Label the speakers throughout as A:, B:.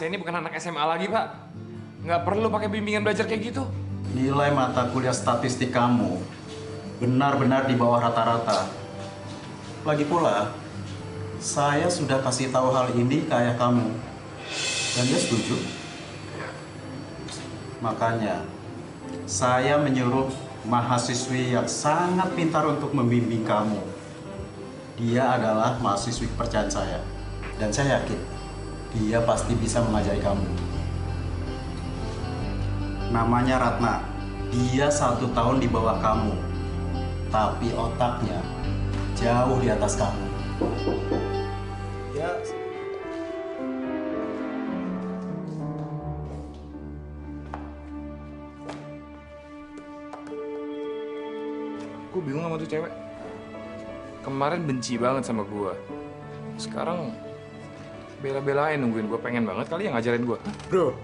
A: saya ini bukan anak SMA lagi, Pak. Nggak perlu pakai bimbingan belajar kayak gitu.
B: Nilai mata kuliah statistik kamu benar-benar di bawah rata-rata. Lagi pula, saya sudah kasih tahu hal ini ke ayah kamu. Dan dia setuju. Makanya, saya menyuruh mahasiswi yang sangat pintar untuk membimbing kamu. Dia adalah mahasiswi kepercayaan saya. Dan saya yakin, dia pasti bisa mengajari kamu. Namanya Ratna. Dia 1 tahun di bawah kamu. Tapi otaknya jauh di atas kamu. Ya.
A: Gue bingung sama tuh cewek. Kemarin benci banget sama gue. Sekarang bela-belain nungguin gue, pengen banget kali yang ngajarin gue.
C: Bro,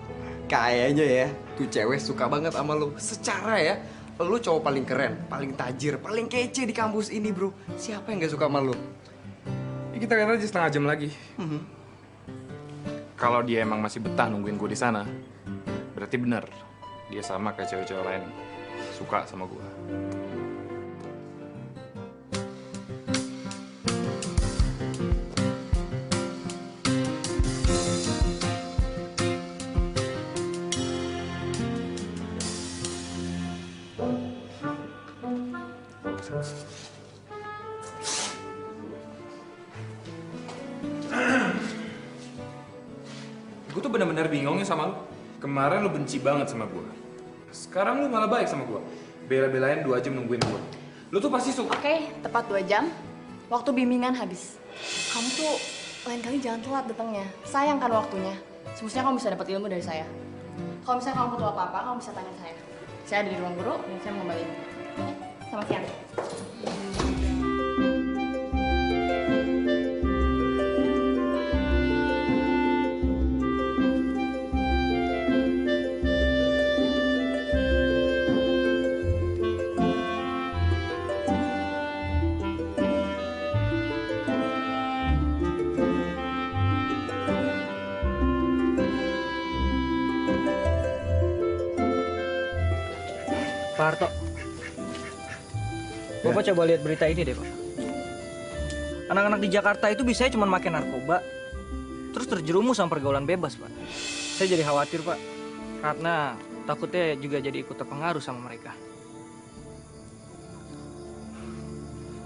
C: kayaknya ya tuh cewek suka banget sama lu. Secara ya, lu cowok paling keren, paling tajir, paling kece di kampus ini, bro. Siapa yang gak suka sama lu?
A: Ya, kita lihat aja setengah jam lagi. Kalau dia emang masih betah nungguin gue di sana, berarti bener dia sama kayak cewek-cewek lain suka sama gue. Gue tuh bener-bener bingungnya sama lu. Kemarin lu benci banget sama gue. Sekarang lu malah baik sama gue. Bela-belain 2 jam nungguin gue. Lu tuh pasti suka.
D: Oke, tepat 2 jam. Waktu bimbingan habis. Kamu tuh lain kali jangan telat datangnya. Sayangkan waktunya. Semestinya kamu bisa dapat ilmu dari saya. Kalau misalnya kamu butuh apa-apa, kamu bisa tanya saya. Saya ada di ruang guru dan saya mau kembali. Oke, selamat siang.
E: Pak Harto, Bapak coba lihat berita ini deh, Pak. Anak-anak di Jakarta itu biasanya cuma makan narkoba, terus terjerumus sama pergaulan bebas, Pak. Saya jadi khawatir, Pak, karena takutnya juga jadi ikut terpengaruh sama mereka.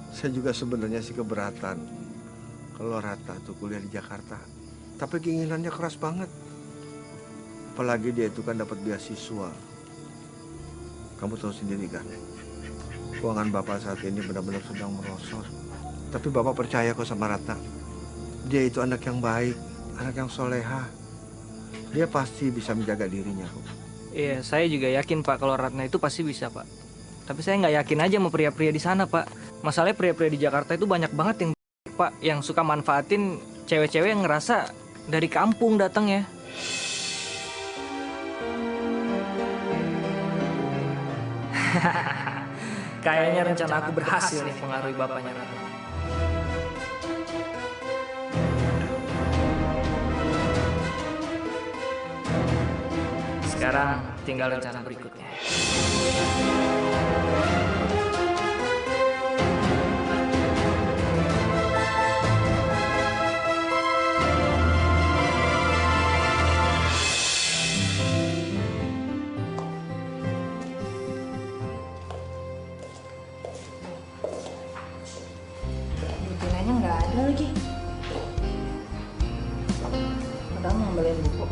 F: Saya juga sebenarnya sih keberatan kalau Ratna tuh kuliah di Jakarta. Tapi keinginannya keras banget. Apalagi dia itu kan dapat beasiswa. Kamu tahu sendiri kan, keuangan Bapak saat ini benar-benar sedang merosot. Tapi Bapak percaya kok sama Ratna. Dia itu anak yang baik, anak yang soleha. Dia pasti bisa menjaga dirinya kok.
E: Iya, saya juga yakin, Pak, kalau Ratna itu pasti bisa, Pak. Tapi saya nggak yakin aja sama pria-pria di sana, Pak. Masalahnya pria-pria di Jakarta itu banyak banget yang baik, Pak, yang suka manfaatin cewek-cewek yang ngerasa dari kampung datang ya. Kayaknya rencana aku berhasil nih pengaruhi bapaknya Ratna. Sekarang tinggal rencana berikutnya.
D: Butinanya nggak ada lagi. Padahal mau ngambilin buku.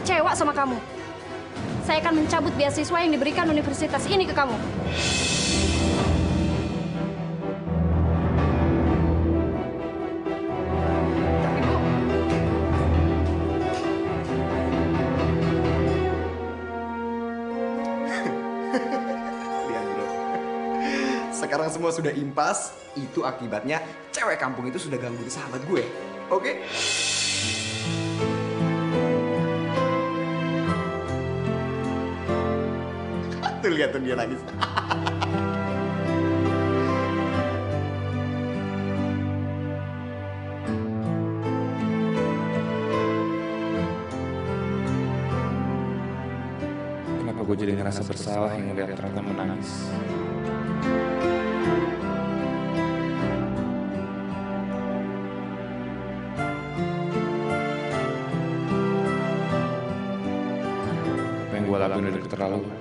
D: kecewa sama kamu. Saya akan mencabut beasiswa yang diberikan universitas ini ke kamu. Tapi Bu,
C: Lihat bro, sekarang semua sudah impas. Itu akibatnya cewek kampung itu sudah gangguin sahabat gue. Oke? Tuh lihat tuh dia nangis.
A: Kenapa gue jadi ngerasa bersalah yang ngeliat Ratna menangis? Apa yang gue lakuin udah keterlaluan.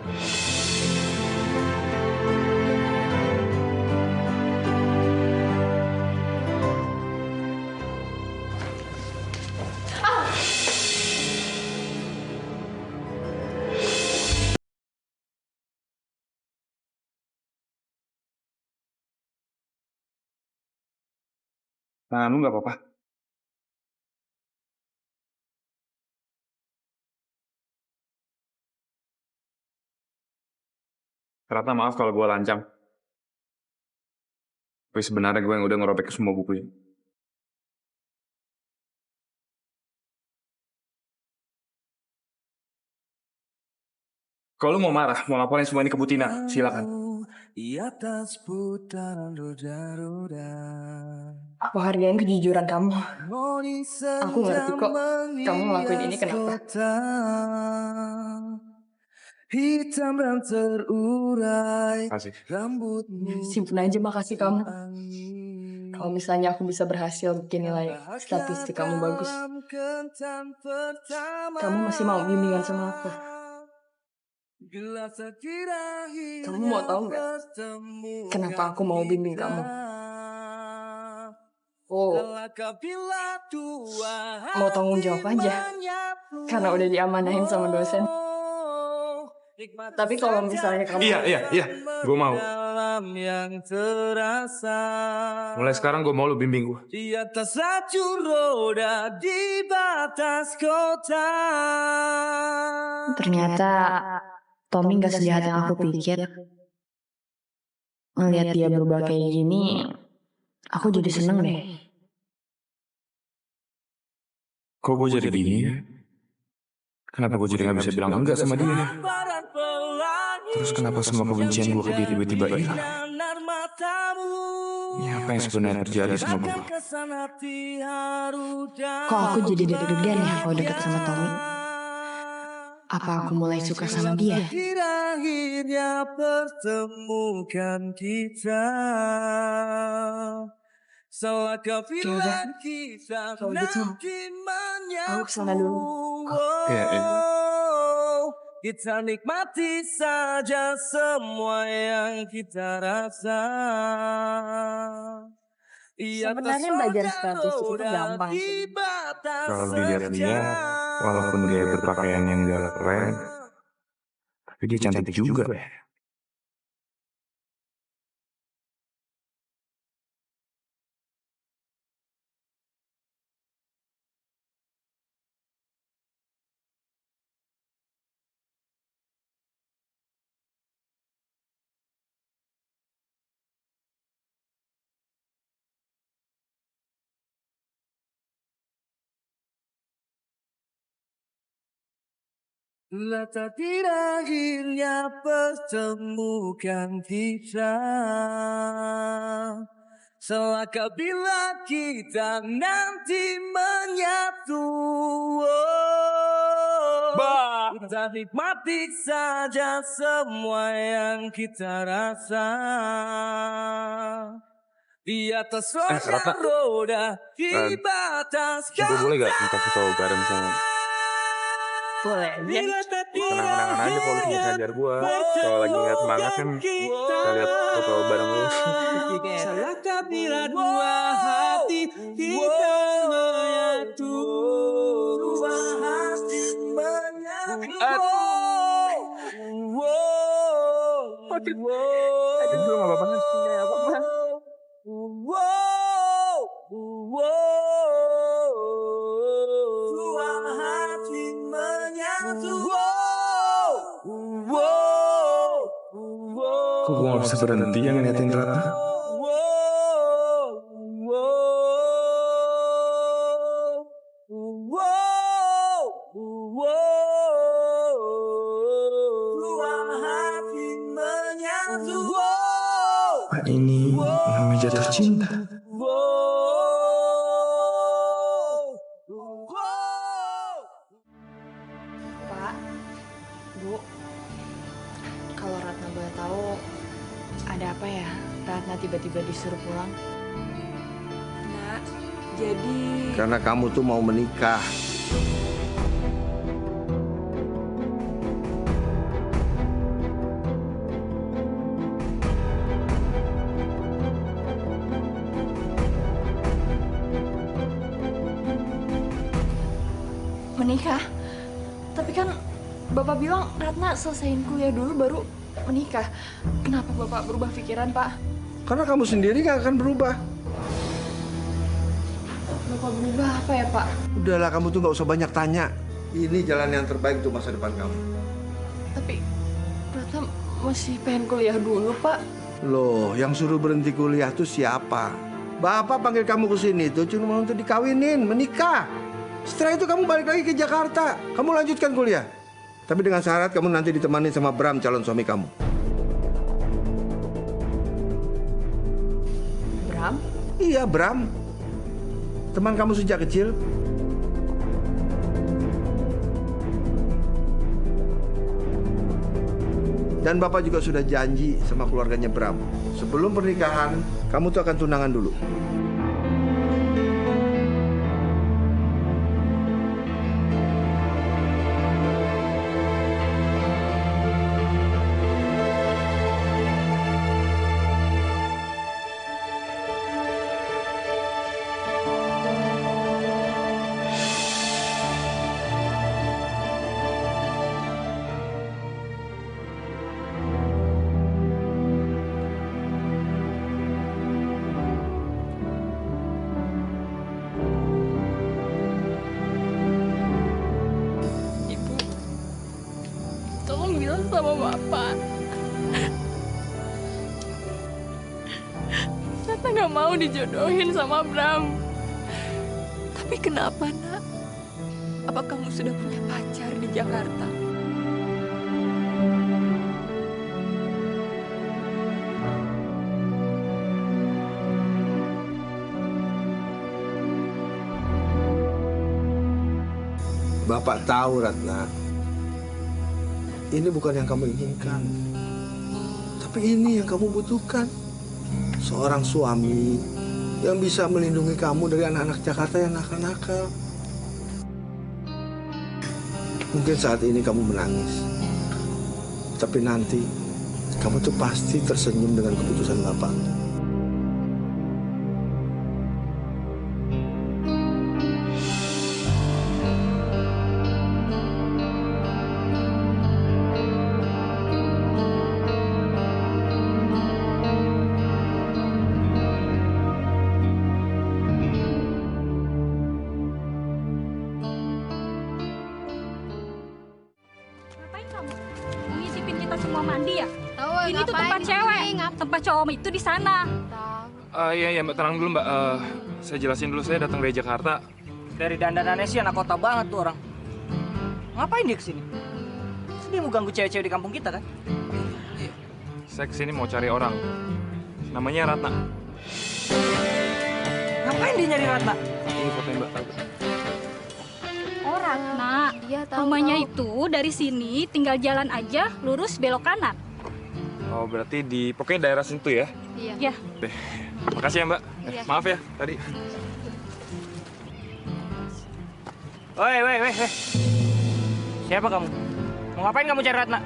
A: Tangan lu nggak apa-apa? Ratna maaf kalau gue lancang. Tapi sebenarnya gue yang udah ngerobek ke semua bukunya. Kalau lu mau marah, mau laporin semua ini ke Bu Tina, silakan.
E: Di atas putaran roda-roda.
D: aku hargain kejujuran kamu.
E: Aku
D: ngerti kok kamu ngelakuin ini kenapa.
E: Hitam dan terurai
A: Kasih.
E: rambutmu.
D: Simpen aja makasih kamu. Kalau misalnya aku bisa berhasil bikin nilai statistik kamu bagus, kamu masih mau bimbingan sama aku? Kamu mau tahu nggak kenapa aku mau bimbing kamu? Oh, mau tanggung jawab aja, karena udah diamanahin sama dosen. Tapi kalau misalnya kamu...
A: Iya, gue mau. Mulai sekarang gue mau lu bimbing gue.
E: Di atas lajur roda di batas kota.
D: Ternyata Tommy gak sejahat yang aku pikir. Ngeliat dia berubah kayak gini, aku jadi seneng deh.
A: Kok gue jadi gini ya? Kenapa gue jadi gak bisa bilang enggak sama dia? Terus kenapa semua kebencian gue ke dia tiba-tiba hilang? Ini apa yang sebenarnya terjadi sama gue?
D: Kok aku jadi deg-degan ya kalau deket sama Tommy? Apa aku mulai suka sama dia?
E: Akhirnya pertemukan kita. Salah kebilang kita
D: Kalau gitu,
E: nanti menyatu.
D: aku kesana dulu.
A: Iya.
E: Kita nikmati saja semua yang kita rasa.
D: Sebenarnya belajar statistik itu gampang sih.
A: Kalau dilihat dia, walaupun dia berpakaian yang gak keren, tapi dia cantik juga ya.
E: Lata terakhirnya pertemukan kita. Selaka bila kita nanti menyatu. Kita nikmati saja semua yang kita rasa. Di atas roda di batas kota.
A: Gue boleh gak minta foto bareng sama?
D: Boleh aja.
A: Kenang-kenangan aja kalau lu ngajar gue. Kalau lagi ngeliat semangat kan, kita lihat foto bareng lu.
E: Salahkah bila dua hati kita menyatu. Dua hati menyatu.
A: Gue gak apa-apa. Gak apa-apa. Kok gue gak bisa berhenti yang ngeliatin Ratna? Pak, ini namanya jatuh cinta.
D: Pak, Bu, kalau Ratna boleh tahu, ada apa ya? Ratna tiba-tiba disuruh pulang.
G: Nak, jadi
F: Karena kamu tuh mau menikah.
D: Menikah? Tapi kan Bapak bilang Ratna selesaiin kuliah dulu baru menikah. Kenapa Bapak berubah pikiran, Pak?
F: Karena kamu sendiri gak akan berubah.
D: Bapak berubah apa ya, Pak?
F: Udahlah, kamu tuh gak usah banyak tanya. Ini jalan yang terbaik untuk masa depan kamu.
D: Tapi Ratna masih pengen kuliah dulu, Pak.
F: Loh, yang suruh berhenti kuliah tuh siapa? Bapak panggil kamu ke sini tuh cuma untuk dikawinin, menikah. Setelah itu kamu balik lagi ke Jakarta. Kamu lanjutkan kuliah. Tapi dengan syarat kamu nanti ditemani sama Bram, calon suami kamu.
D: Bram?
F: Iya, Bram. Teman kamu sejak kecil. Dan Bapak juga sudah janji sama keluarganya Bram. Sebelum pernikahan, kamu tuh akan tunangan dulu.
D: Tolong bilang sama Bapak. Ratna nggak mau dijodohin sama Bram.
G: tapi kenapa, Nak? Apa kamu sudah punya pacar di Jakarta?
F: Bapak tahu, Ratna. Ini bukan yang kamu inginkan. Tapi ini yang kamu butuhkan. Seorang suami yang bisa melindungi kamu dari anak-anak Jakarta yang nakal-nakal. Mungkin saat ini kamu menangis. Tapi nanti kamu tuh pasti tersenyum dengan keputusan Bapak.
H: Ngapain kamu? Ngintipin kita semua mandi ya?
I: Tahu
H: Ini tuh tempat cewek. Tempat cowok itu di sana.
A: Iya Mbak, tenang dulu Mbak. Saya jelasin dulu, saya datang dari Jakarta.
E: Dari dandanannya sih anak kota banget tuh orang. Ngapain dia kesini? Dia mau ganggu cewek-cewek di kampung kita kan?
A: Saya kesini mau cari orang. Namanya Ratna.
E: Ngapain dia nyari Ratna?
A: Ini fotonya Mbak, tahu.
H: Orang, Nak.
I: Iya, tahu.
H: Rumahnya itu dari sini tinggal jalan aja, lurus belok kanan.
A: Oh berarti di pokoknya daerah situ ya?
I: Iya.
H: Ya,
A: Makasih ya Mbak.
I: Iya.
A: Maaf ya tadi.
E: Woi. Siapa kamu? Mau ngapain kamu cari Ratna?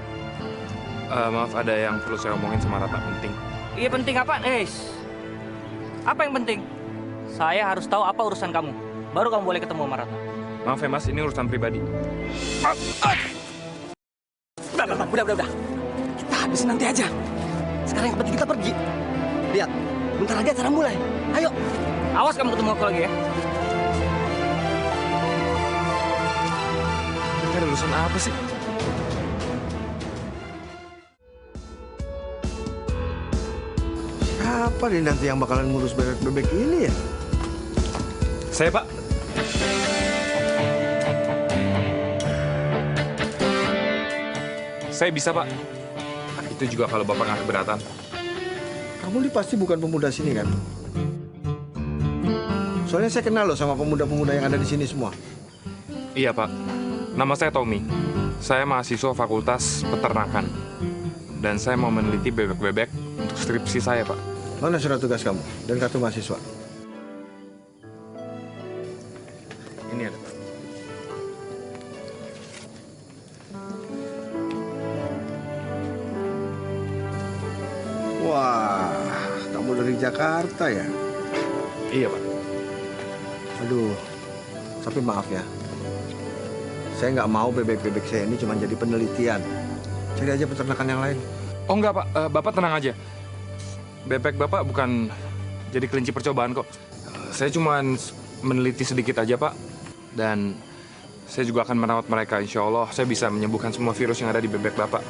A: Maaf, ada yang perlu saya omongin sama Ratna, penting.
E: Iya penting apa? Apa yang penting? Saya harus tahu apa urusan kamu. Baru kamu boleh ketemu sama Ratna.
A: Maaf ya Mas, ini urusan pribadi.
C: Udah. Kita habisin nanti aja. Sekarang yang penting kita pergi. Lihat, bentar lagi acara mulai. Ayo.
E: Awas kamu ketemu aku lagi ya.
A: Mereka ada urusan apa sih?
F: Siapa nih nanti yang bakalan ngurus bebek-bebek ini ya?
A: Saya, Pak. Saya bisa, Pak. Itu juga kalau Bapak nggak keberatan.
F: Kamu ini pasti bukan pemuda sini kan? Soalnya saya kenal loh sama pemuda-pemuda yang ada di sini semua.
A: Iya, Pak. Nama saya Tommy. Saya mahasiswa Fakultas Peternakan. Dan saya mau meneliti bebek-bebek untuk skripsi saya, Pak.
F: Mana surat tugas kamu dan kartu mahasiswa?
A: Ini ada, Pak.
F: Wah, kamu dari Jakarta ya?
A: Iya, Pak.
F: Aduh, tapi maaf ya. Saya nggak mau bebek-bebek saya ini cuma jadi penelitian. Cari aja peternakan yang lain.
A: Oh, enggak, Pak. Bapak tenang aja. Bebek Bapak bukan jadi kelinci percobaan kok. Saya cuma meneliti sedikit aja, Pak. Dan saya juga akan merawat mereka. Insya Allah saya bisa menyembuhkan semua virus yang ada di bebek Bapak.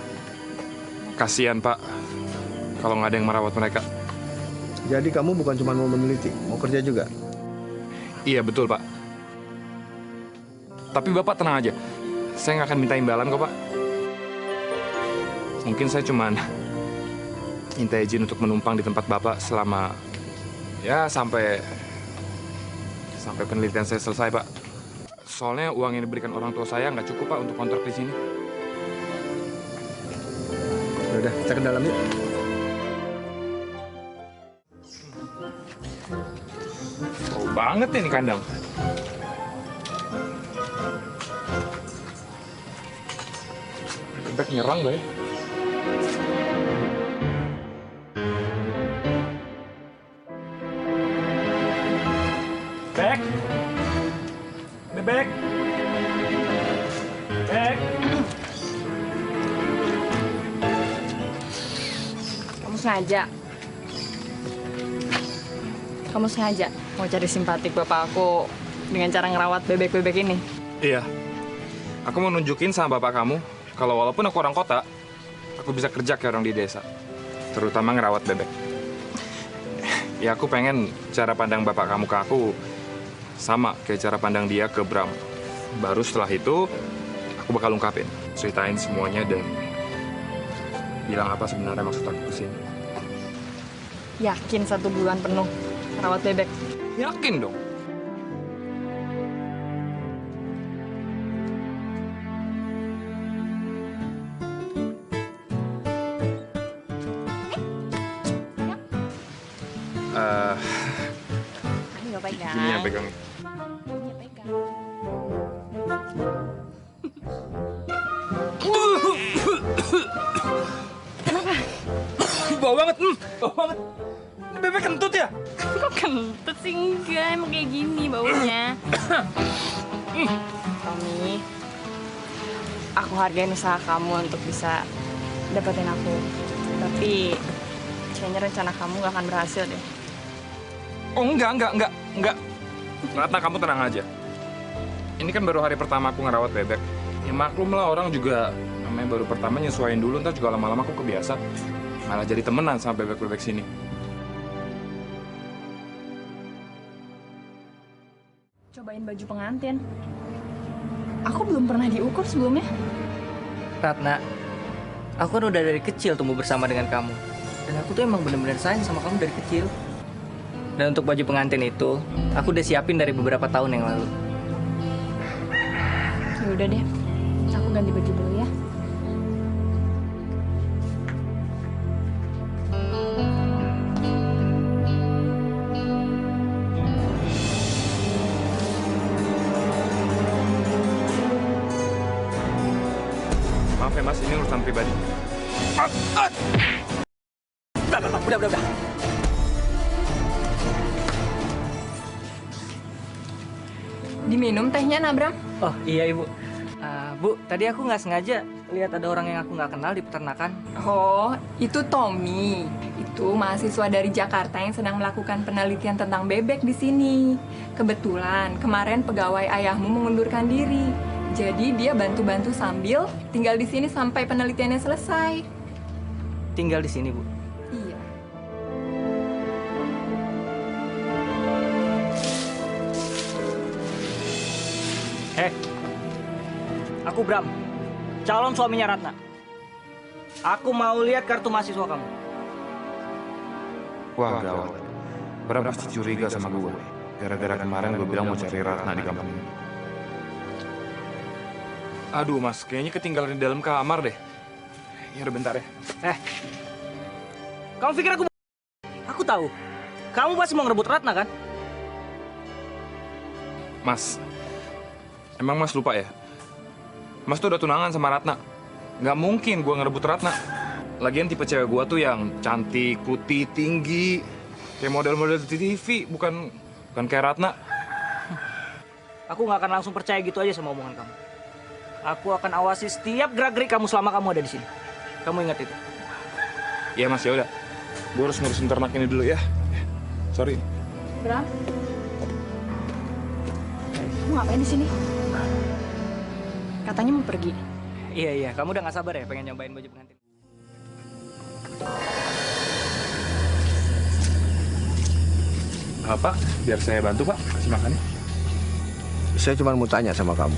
A: Kasihan, Pak, kalau nggak ada yang merawat mereka.
F: Jadi kamu bukan cuma mau meneliti, mau kerja juga?
A: Iya, betul, Pak. Tapi Bapak tenang aja. Saya nggak akan minta imbalan kok, Pak. Mungkin saya cuma minta izin untuk menumpang di tempat Bapak selama ya sampai penelitian saya selesai, Pak. Soalnya uang yang diberikan orang tua saya nggak cukup, Pak, untuk kontrak di sini.
F: Udah, kita ke dalam yuk.
A: Bau banget ini kandang. Bebek nyerang gak ya? Bebek! Bebek! Bebek!
D: Kamu sengaja mau cari simpatik bapak aku dengan cara ngerawat bebek-bebek ini?
A: Iya. Aku mau nunjukin sama bapak kamu kalau walaupun aku orang kota, aku bisa kerja kayak orang di desa. Terutama ngerawat bebek. Ya aku pengen cara pandang bapak kamu ke aku sama kayak cara pandang dia ke Bram. Baru setelah itu, aku bakal ungkapin, ceritain semuanya dan bilang apa sebenarnya maksud aku kesini.
D: Yakin 1 bulan penuh merawat bebek?
A: Yakin dong.
D: Ini nggak pegang.
A: Gini yang pegang.
D: Ini pegang.
A: Bau banget, bau banget. Ini bebek kentut ya?
D: Kok kentut sih? Enggak, emang kayak gini baunya. Tommy, aku hargain usaha kamu untuk bisa dapetin aku. Tapi kayaknya rencana kamu gak akan berhasil deh.
A: Oh enggak. Ratna, kamu tenang aja. Ini kan baru hari pertama aku ngerawat bebek. Ya maklum lah, orang juga namanya baru pertama nyesuaiin dulu, ntar juga lama-lama aku kebiasa. Malah jadi temenan sama bebek-bebek sini.
D: Cobain baju pengantin. Aku belum pernah diukur sebelumnya.
E: Ratna, aku kan udah dari kecil tumbuh bersama dengan kamu. Dan aku tuh emang bener-bener sayang sama kamu dari kecil. Dan untuk baju pengantin itu, aku udah siapin dari beberapa tahun yang lalu.
D: Ya udah deh, aku ganti baju dulu ya.
A: Maaf ya mas, ini urusan pribadi.
E: Udah.
D: Diminum tehnya, Nabram?
E: Oh iya ibu. Bu, tadi aku nggak sengaja lihat ada orang yang aku nggak kenal di peternakan.
G: Oh, itu Tommy. Itu mahasiswa dari Jakarta yang sedang melakukan penelitian tentang bebek di sini. Kebetulan kemarin pegawai ayahmu mengundurkan diri. Jadi dia bantu-bantu sambil tinggal di sini sampai penelitiannya selesai.
E: Tinggal di sini, Bu.
G: Iya.
E: Aku Bram, calon suaminya Ratna. Aku mau lihat kartu mahasiswa kamu.
A: Wah gawat. Bram pasti curiga sama gue. Gara-gara kemarin gue bilang mau cari Ratna di kampung ini. Aduh mas, kayaknya ketinggalan di dalam kamar deh. Ya udah bentar ya.
E: Kamu pikir aku... Aku tahu. Kamu pasti mau ngerebut Ratna, kan?
A: Mas, emang mas lupa ya? Mas tuh udah tunangan sama Ratna. Nggak mungkin gue ngerebut Ratna. Lagian tipe cewek gue tuh yang cantik, putih, tinggi. Kayak model-model di TV, bukan kayak Ratna.
E: Aku nggak akan langsung percaya gitu aja sama omongan kamu. Aku akan awasi setiap gerak-gerik kamu selama kamu ada di sini. Kamu ingat itu?
A: Iya mas, ya udah. Gue harus ngurusin ternak ini dulu ya. Sorry.
D: Bram, kamu ngapain di sini? Katanya mau pergi.
E: Iya, kamu udah nggak sabar ya pengen nyobain baju pengantin.
A: Pak, biar saya bantu pak, kasih makannya.
F: Saya cuma mau tanya sama kamu.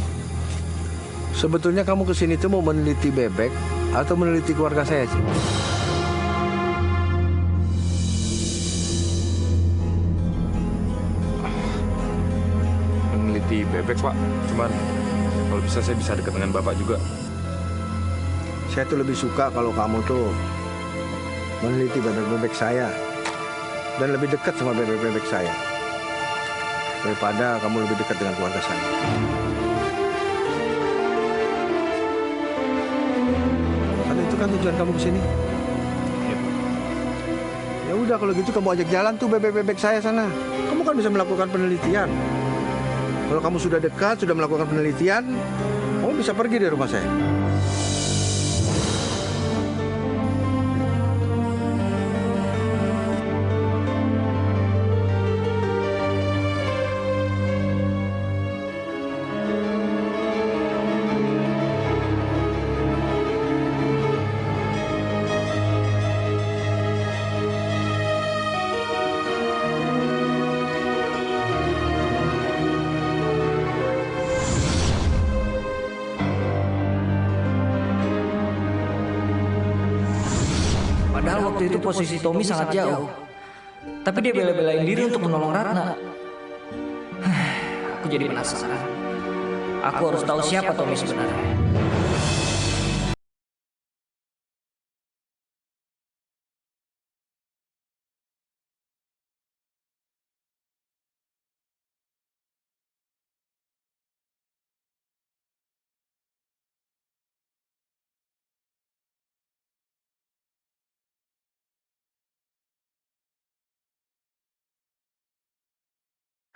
F: Sebetulnya kamu kesini tuh mau meneliti bebek atau meneliti keluarga saya sih?
A: Meneliti bebek pak, cuman kalau bisa saya bisa dekat dengan bapak juga.
F: Saya tuh lebih suka kalau kamu tuh meneliti bebek-bebek saya dan lebih dekat sama bebek-bebek saya daripada kamu lebih dekat dengan keluarga saya. Karena itu kan tujuan kamu kesini. Ya udah kalau gitu kamu ajak jalan tuh bebek-bebek saya sana. Kamu kan bisa melakukan penelitian. Kalau kamu sudah dekat, sudah melakukan penelitian, kamu bisa pergi dari rumah saya.
E: Padahal waktu itu posisi Tommy sangat jauh. Tapi dia bela-belain diri untuk menolong Ratna. Aku jadi penasaran. Aku harus tahu siapa Tommy sebenarnya.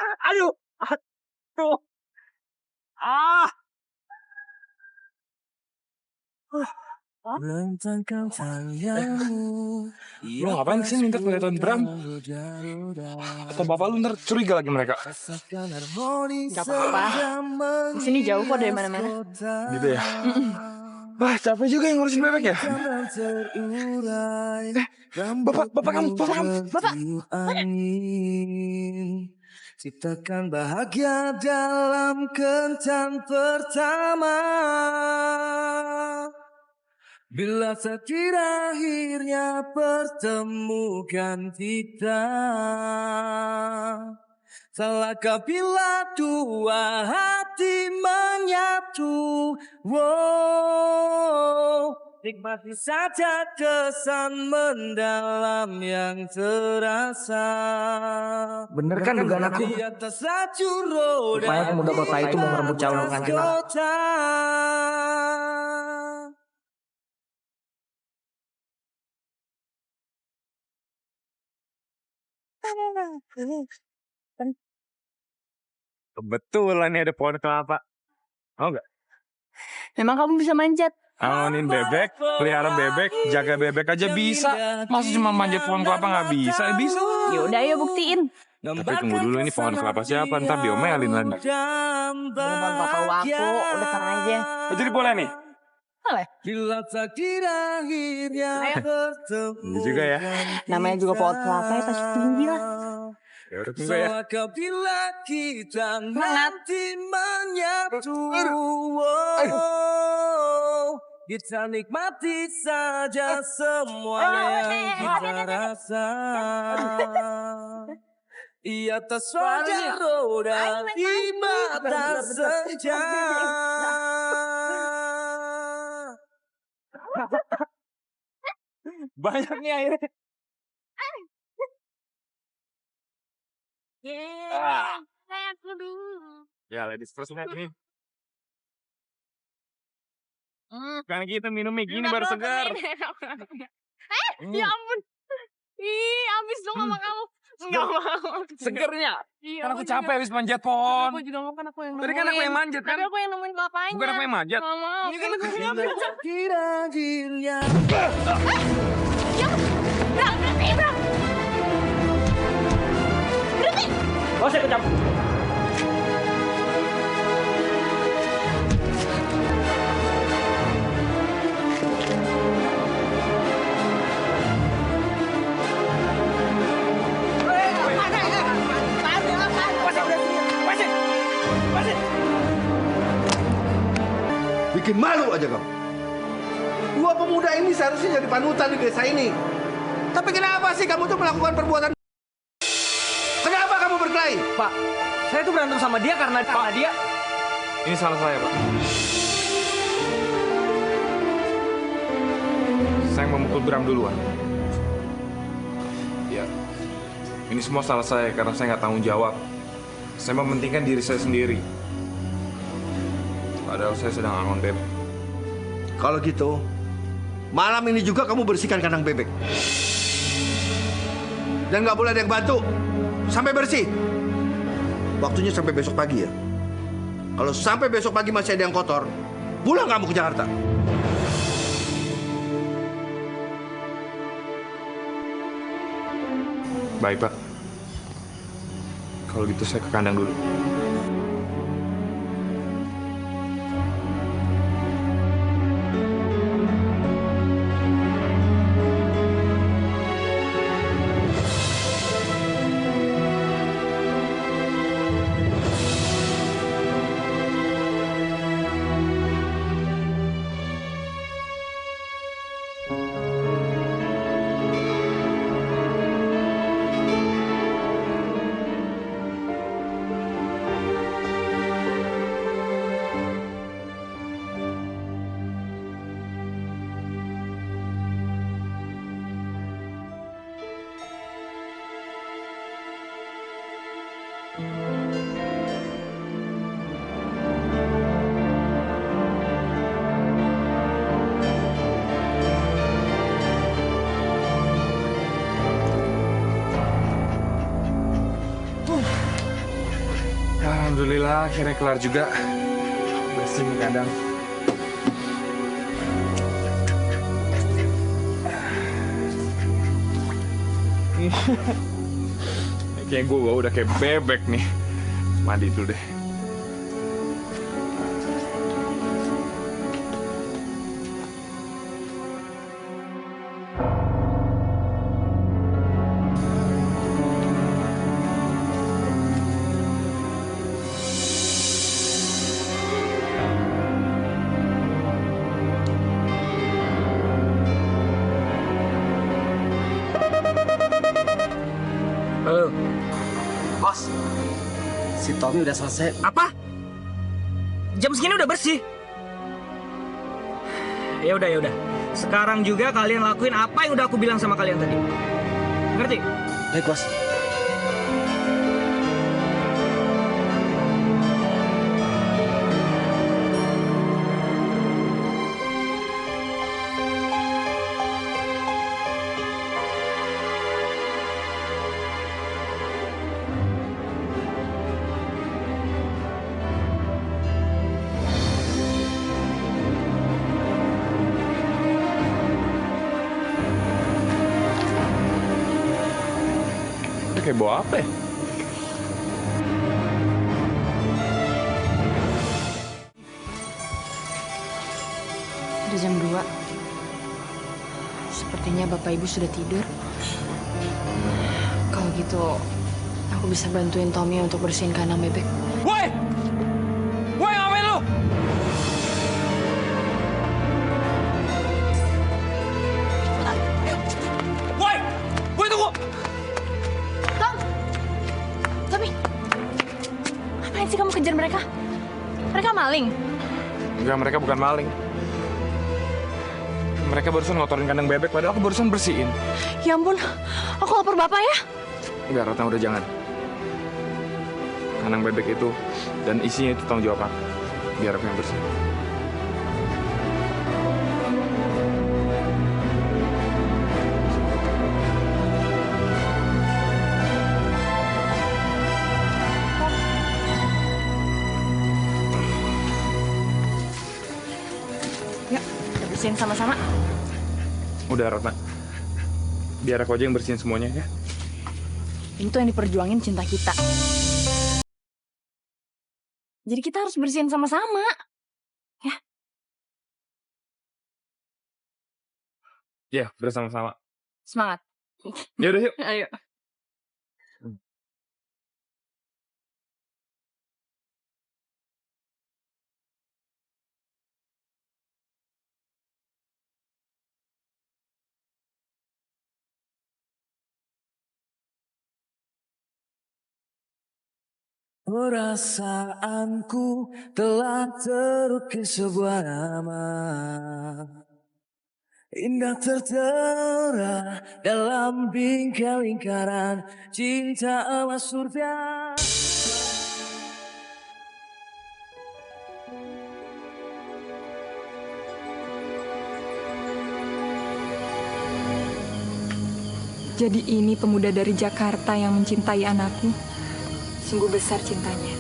E: Aduh, aduh, ah.
A: Lu ngapain kesini ntar kelihatan Bram? Atau bapak lu ntar curiga lagi mereka?
D: Gak apa-apa. Di sini jauh kok dari mana-mana.
A: Gitu ya? Wah, capek juga yang ngurusin bebek ya? Bapak kamu.
D: Bapak,
F: Ciptakan bahagia dalam kencan pertama. Bila takdir akhirnya pertemukan kita, salahkah bila dua hati menyatu? Wow, nikmati saja kesan mendalam yang terasa.
E: Bener kan dugaan aku?
F: Di atas lajur roda
E: Rupanya pemuda kota itu mau merebut calon pengantin aku.
F: kota.
A: Kebetulan nih ada pohon kelapa. Mau nggak?
D: memang kamu bisa manjat.
A: Angonin bebek, pelihara bebek, jaga bebek aja bisa. Masa cuma manjat pohon kelapa nggak bisa? Bisa.
I: Yaudah, ayo buktiin.
A: Tapi tunggu dulu, ini pohon kelapa siapa? Ntar diomelin lagi.
I: Bukan papa aku, udah tenang aja.
A: Oh, jadi boleh nih?
I: Boleh.
A: Ini juga ya.
I: Namanya juga pohon kelapa ya, pasti tinggi lah.
A: Ya udah tunggu ya.
J: Kita nikmati saja semua yang kita rasa. Ia tak wajar roda di mata senja.
A: Banyak nih airnya.
H: Sayangku dulu.
A: Ya, ladies first lihat nih. Kan kita minumnya gini baru segar.
H: Ya ampun. Ih, abis dong sama kamu. Enggak mau.
A: Segernya.
H: Iya,
A: Kan aku capek habis manjat pohon.
H: Aku juga mau, kan aku yang
A: Tadi kan aku yang manjat kan?
H: Tapi aku yang nemuin kelapanya.
A: Bukan aku yang manjat.
H: Nggak mau.
A: Ini kan aku yang
H: Ya,
J: Kira-kira.
H: Bang, berhenti, Bang. Berhenti.
E: Oh, saya kecap.
F: Bikin malu aja kamu. Dua pemuda ini seharusnya jadi panutan di desa ini. Tapi kenapa sih kamu tuh melakukan perbuatan? Kenapa kamu berkelahi?
E: Pak, saya tuh berantem sama dia karena dia.
A: Ini salah saya, Pak. Saya yang memukul Bram duluan. Ya, ini semua salah saya karena saya nggak tanggung jawab. Saya mementingkan diri saya sendiri. Padahal saya sedang angon bebek.
F: Kalau gitu, malam ini juga kamu bersihkan kandang bebek. Dan nggak boleh ada yang bantu. Sampai bersih. Waktunya sampai besok pagi ya. Kalau sampai besok pagi masih ada yang kotor, pulang kamu ke Jakarta.
A: Baik, Pak. Kalau gitu saya ke kandang dulu. Alhamdulillah akhirnya kelar juga. Bersih nih kandang. Kayak gue udah kayak bebek nih. Mandi dulu deh.
E: Halo.
C: Bos, si Tommy udah selesai.
E: Apa? Jam segini udah bersih. Ya udah, ya udah. Sekarang juga kalian lakuin apa yang udah aku bilang sama kalian tadi. Ngerti?
C: Baik, Bos.
A: kayak bawa apa ya?
D: Udah jam 2. Sepertinya Bapak Ibu sudah tidur. Kalau gitu, aku bisa bantuin Tommy untuk bersihin kandang bebek.
E: Woi! Woi, ngapain lu? Woi! Woi, tunggu!
D: Tommy! Ngapain sih kamu kejar mereka? Mereka maling.
A: Enggak, mereka bukan maling. Mereka barusan ngotorin kandang bebek, padahal aku barusan bersihin.
D: Ya ampun, aku lapor Bapak ya.
A: Enggak, Ratna, udah jangan. Kandang bebek itu dan isinya itu tanggung jawab aku. Biar aku yang bersihin.
D: Yuk, kita bersihin sama-sama.
A: Udah, Ratna. Biar aku aja yang bersihin semuanya ya.
D: Itu yang diperjuangin cinta kita. Jadi kita harus bersihin sama-sama. Ya.
A: Iya, bersama-sama.
D: Semangat.
A: Ya udah yuk.
D: Ayo.
J: Perasaanku telah terukir sebuah nama, indah tertera dalam bingkai lingkaran cinta emas surga.
G: Jadi ini pemuda dari Jakarta yang mencintai anakku. Sungguh besar cintanya.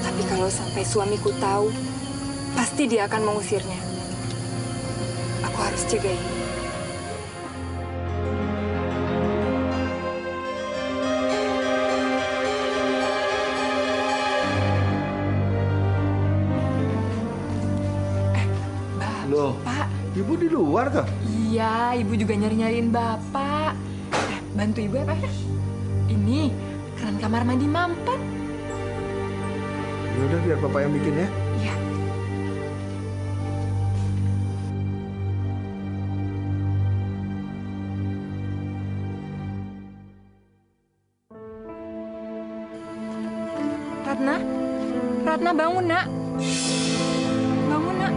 G: Tapi kalau sampai suamiku tahu, pasti dia akan mengusirnya. Aku harus jaga ini.
F: Loh,
G: Pak.
F: Ibu di luar tuh?
G: Iya, ibu juga nyari-nyariin bapak. Bantu ibu ya, Pak? Ini keran kamar mandi mampet.
F: Ya udah, biar Bapak yang bikin ya.
G: Iya. Ratna, Ratna bangun nak, bangun nak.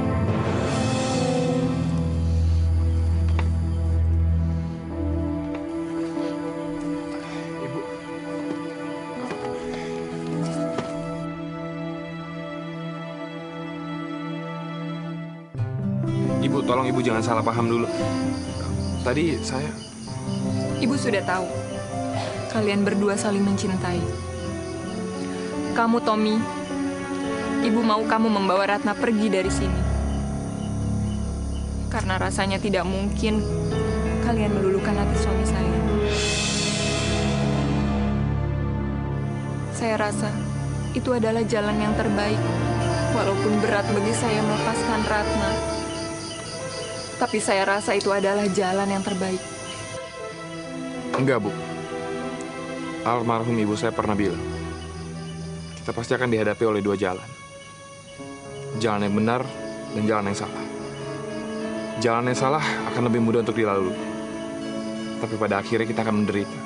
A: Ibu, tolong ibu jangan salah paham dulu. Tadi saya...
G: Ibu sudah tahu, kalian berdua saling mencintai. Kamu, Tommy, ibu mau kamu membawa Ratna pergi dari sini. Karena rasanya tidak mungkin kalian meluluhkan hati suami saya. Saya rasa itu adalah jalan yang terbaik, walaupun berat bagi saya melepaskan Ratna. Tapi saya rasa itu adalah jalan yang terbaik.
A: Enggak, Bu. Almarhum ibu saya pernah bilang, kita pasti akan dihadapi oleh dua jalan. Jalan yang benar dan jalan yang salah. Jalan yang salah akan lebih mudah untuk dilalui. Tapi pada akhirnya kita akan menderita.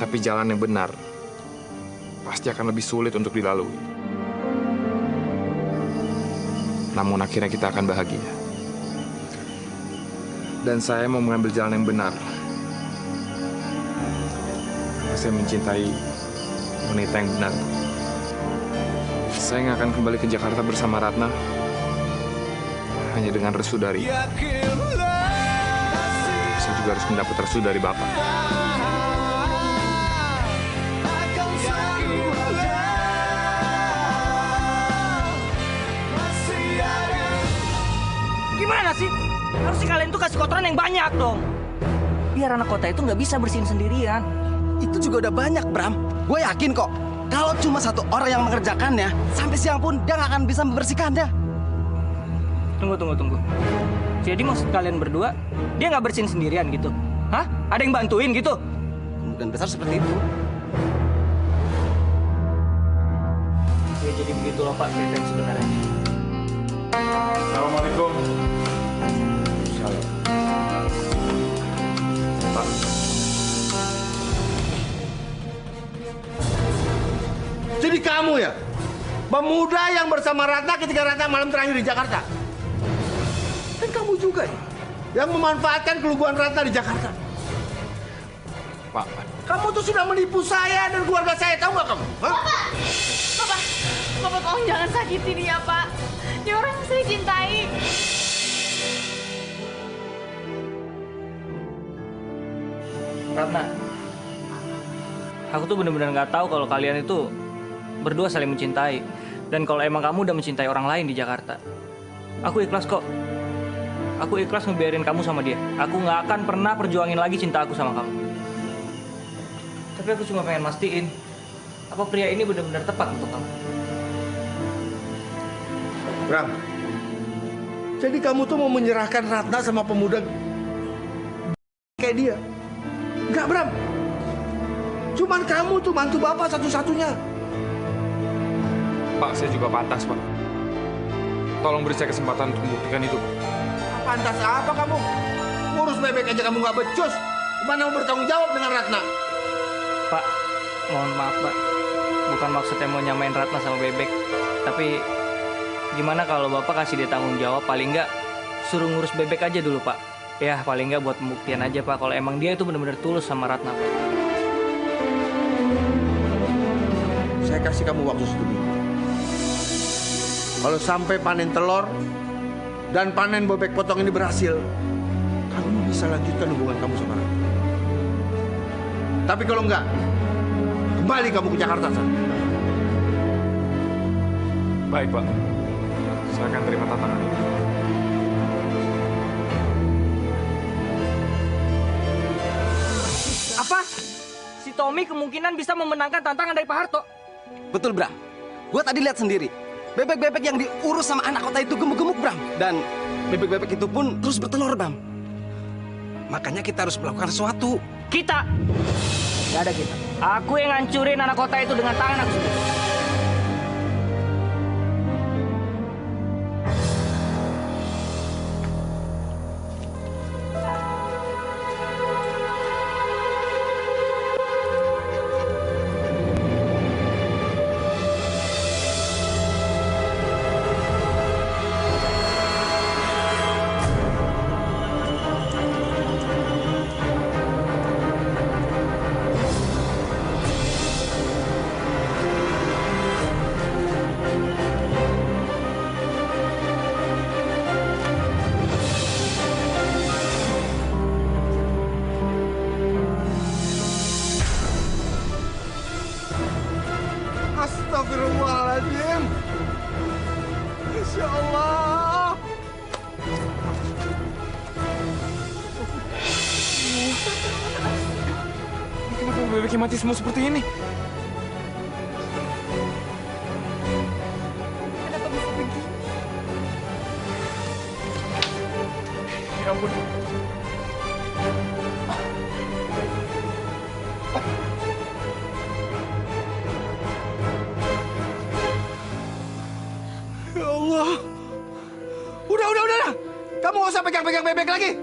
A: Tapi jalan yang benar pasti akan lebih sulit untuk dilalui. Namun akhirnya kita akan bahagia. Dan saya mau mengambil jalan yang benar. Saya mencintai wanita yang benar. Saya nggak akan kembali ke Jakarta bersama Ratna hanya dengan restu dari ibu. Saya juga harus mendapat restu dari Bapak.
E: Gimana sih? Harusnya kalian tuh kasih kotoran yang banyak dong. biar anak kota itu nggak bisa bersihin sendirian.
K: Itu juga udah banyak, Bram. Gue yakin kok, kalau cuma satu orang yang mengerjakannya, sampai siang pun dia nggak akan bisa membersihkannya.
E: Tunggu. Jadi maksud kalian berdua, dia nggak bersihin sendirian gitu? Hah? Ada yang bantuin gitu?
K: Kemungkinan besar seperti itu.
E: Ya jadi begitu loh Pak, cerita yang sebenarnya.
A: Assalamualaikum. Salam. Pak.
F: Jadi kamu ya, pemuda yang bersama Ratna ketika Ratna malam terakhir di Jakarta. Dan kamu juga ya, yang memanfaatkan keluguan Ratna di Jakarta.
A: Pak.
F: Kamu tuh sudah menipu saya dan keluarga saya, tahu nggak kamu? Hah?
H: Bapak tolong jangan sakiti dia, Pak. Dia orang yang saya cintai.
E: Ratna, aku tuh bener-bener nggak tahu kalau kalian itu berdua saling mencintai. Dan kalau emang kamu udah mencintai orang lain di Jakarta, aku ikhlas kok. Aku ikhlas ngebiarin kamu sama dia. Aku nggak akan pernah perjuangin lagi cinta aku sama kamu. Tapi aku cuma pengen mastiin, apa pria ini benar-benar tepat untuk kamu.
F: Bram, jadi kamu tuh mau menyerahkan Ratna sama pemuda kayak dia? Enggak, Bram. Cuman kamu tuh mantu bapak satu-satunya.
A: Pak, saya juga pantas, Pak. Tolong beri saya kesempatan untuk membuktikan itu.
F: Pantas apa kamu? Ngurus bebek aja kamu nggak becus. Gimana mau bertanggung jawab dengan Ratna?
E: Pak, mohon maaf Pak. Bukan maksudnya mau nyamain Ratna sama bebek. Tapi gimana kalau Bapak kasih dia tanggung jawab, paling nggak suruh ngurus bebek aja dulu Pak. Ya paling nggak buat pembuktian aja Pak, kalau emang dia itu benar-benar tulus sama Ratna Pak.
F: Saya kasih kamu waktu 1 minggu. Kalau sampai panen telur dan panen bebek potong ini berhasil, kamu bisa lanjutkan hubungan kamu sama Ratna. Tapi kalau enggak, kembali kamu ke Jakarta sana.
A: Baik, Pak. Saya akan terima tantangan ini.
E: Apa? Si Tommy kemungkinan bisa memenangkan tantangan dari Pak Harto.
K: Betul, Bram. Gue tadi lihat sendiri. Bebek-bebek yang diurus sama anak kota itu gemuk-gemuk, Bram. Dan bebek-bebek itu pun terus bertelur, Bram. Makanya kita harus melakukan sesuatu.
E: Kita? Gak ada kita. Aku yang ngancurin anak kota itu dengan tangan aku sendiri.
F: Astagfirullahaladzim. Insya Allah.
A: Kenapa bebeknya mati semua seperti ini?
H: Kenapa bisa begini?
A: Ya ampun.
F: Ya Allah. Udah. Kamu gak usah pegang-pegang bebek lagi.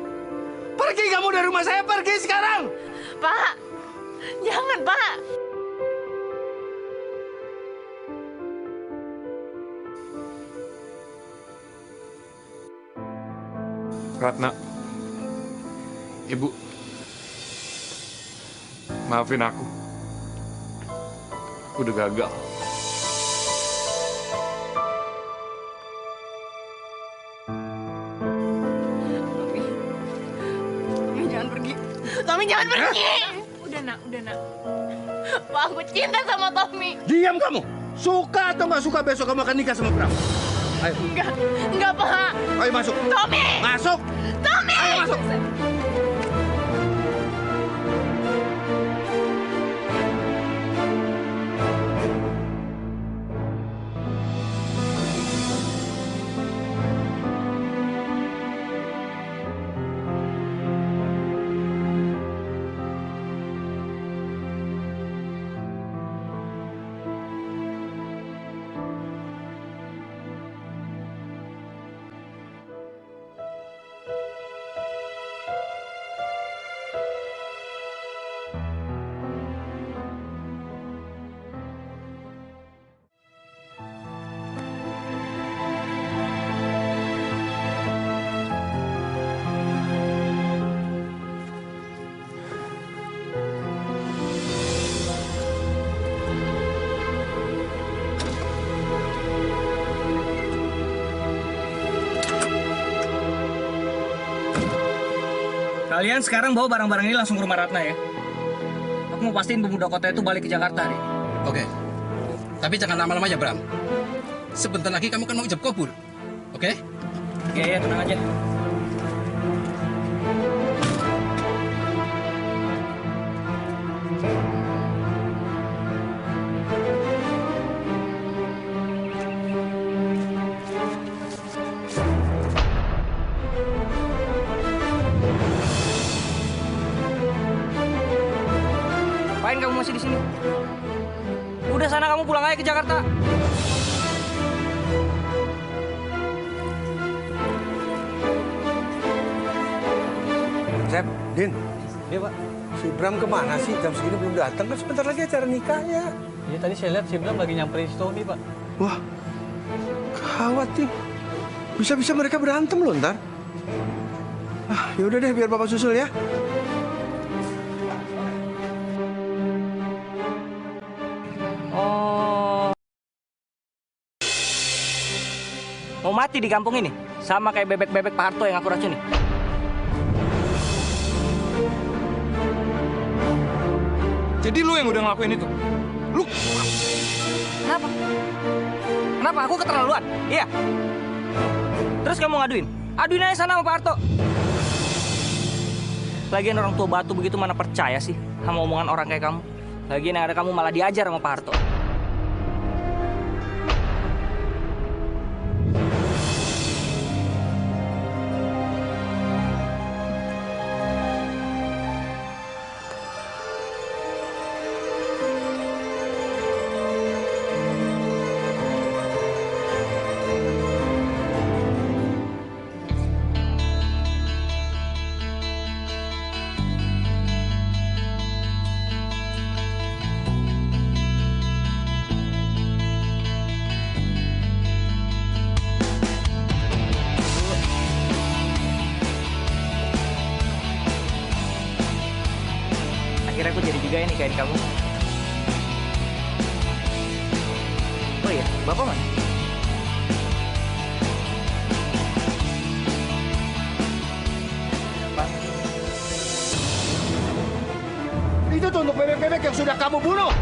F: Pergi kamu dari rumah saya, pergi sekarang.
H: Pak, jangan Pak.
A: Ratna. Ibu. Maafin aku. Aku udah gagal.
H: Tommy jangan pergi. Tommy jangan pergi. Udah nak. Pak, aku cinta sama Tommy.
F: Diam kamu. Suka atau nggak suka besok kamu akan nikah sama Bram. Ayo.
H: Enggak Pak.
F: Ayo masuk.
H: Tommy.
F: Masuk.
H: Tommy.
F: Ayo masuk.
E: Kalian sekarang bawa barang-barang ini langsung ke rumah Ratna ya. Aku mau pastiin pemuda kota itu balik ke Jakarta hari ini.
K: Oke. Tapi jangan lama-lama ya, Bram. Sebentar lagi kamu kan mau ijab kabul. Oke?
E: Iya, tenang aja. Ngapain kamu masih di sini? Udah sana kamu pulang aja ke Jakarta.
F: Sep, Din.
E: Iya, Pak.
F: Si Bram kemana sih? Jam segini belum datang. Kan sebentar lagi acara nikahnya.
E: Iya, tadi saya lihat si Bram lagi nyamperin si Tommy, Pak.
F: Wah, gawat nih. Bisa-bisa mereka berantem loh ntar. Ah, yaudah deh, biar Bapak susul ya.
E: Oh. Mau mati di kampung ini? Sama kayak bebek-bebek Pak Harto yang aku racuni.
A: Jadi lu yang udah ngelakuin itu? Lu?
E: Kenapa? Kenapa? Aku keterlaluan? Iya. Terus kamu ngaduin? Aduin aja sana sama Pak Harto. Lagian orang tua batu begitu mana percaya sih sama omongan orang kayak kamu. Lagian yang ada kamu malah diajar sama Pak Harto. Akhirnya aku jadi juga ya nikahin kamu. Oh iya, Bapak mana? Pak.
F: Itu tuh untuk bebek-bebek yang sudah kamu bunuh.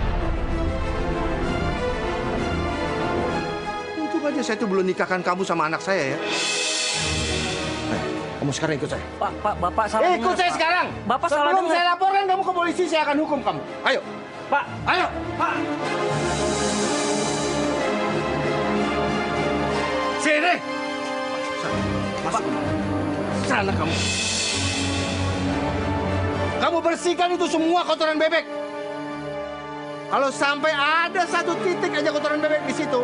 F: Untung aja saya tuh belum nikahkan kamu sama anak saya ya. Kamu sekarang ikut saya.
E: Pak, Bapak salah dengar,
F: Ikut saya
E: Pak.
F: sekarang.
E: Bapak salah
F: Sebelum
E: dengar.
F: saya laporkan kamu ke polisi, saya akan hukum kamu. Ayo.
E: Pak.
F: Ayo.
E: Pak.
F: Sini. Masuk. Sana kamu. Kamu bersihkan itu semua kotoran bebek. Kalau sampai ada satu titik aja kotoran bebek di situ,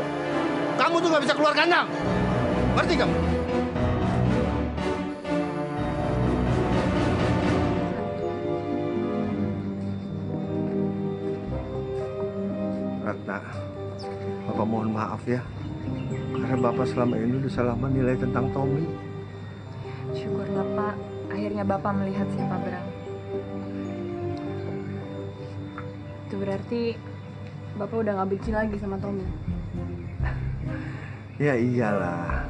F: kamu tuh nggak bisa keluar kandang. Ngerti kamu? Ratna, Bapak mohon maaf ya. Karena Bapak selama ini udah salah menilai tentang Tommy.
G: Syukurlah Pak, akhirnya Bapak melihat siapa Bram.
D: Itu berarti Bapak udah gak benci lagi sama Tommy.
F: Ya iyalah.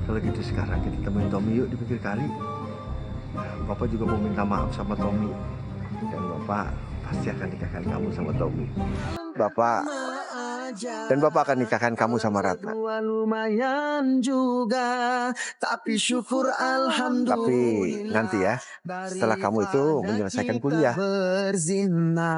F: Kalau gitu sekarang kita temuin Tommy yuk di pinggir kali. Bapak juga mau minta maaf sama Tommy. Dan Bapak pasti akan nikahkan kamu sama Tommy. Dan Bapak akan nikahkan kamu sama Ratna.
J: Lumayan juga, tapi syukur alhamdulillah.
F: Tapi nanti ya, setelah kamu itu menyelesaikan kuliah.
J: Berzina.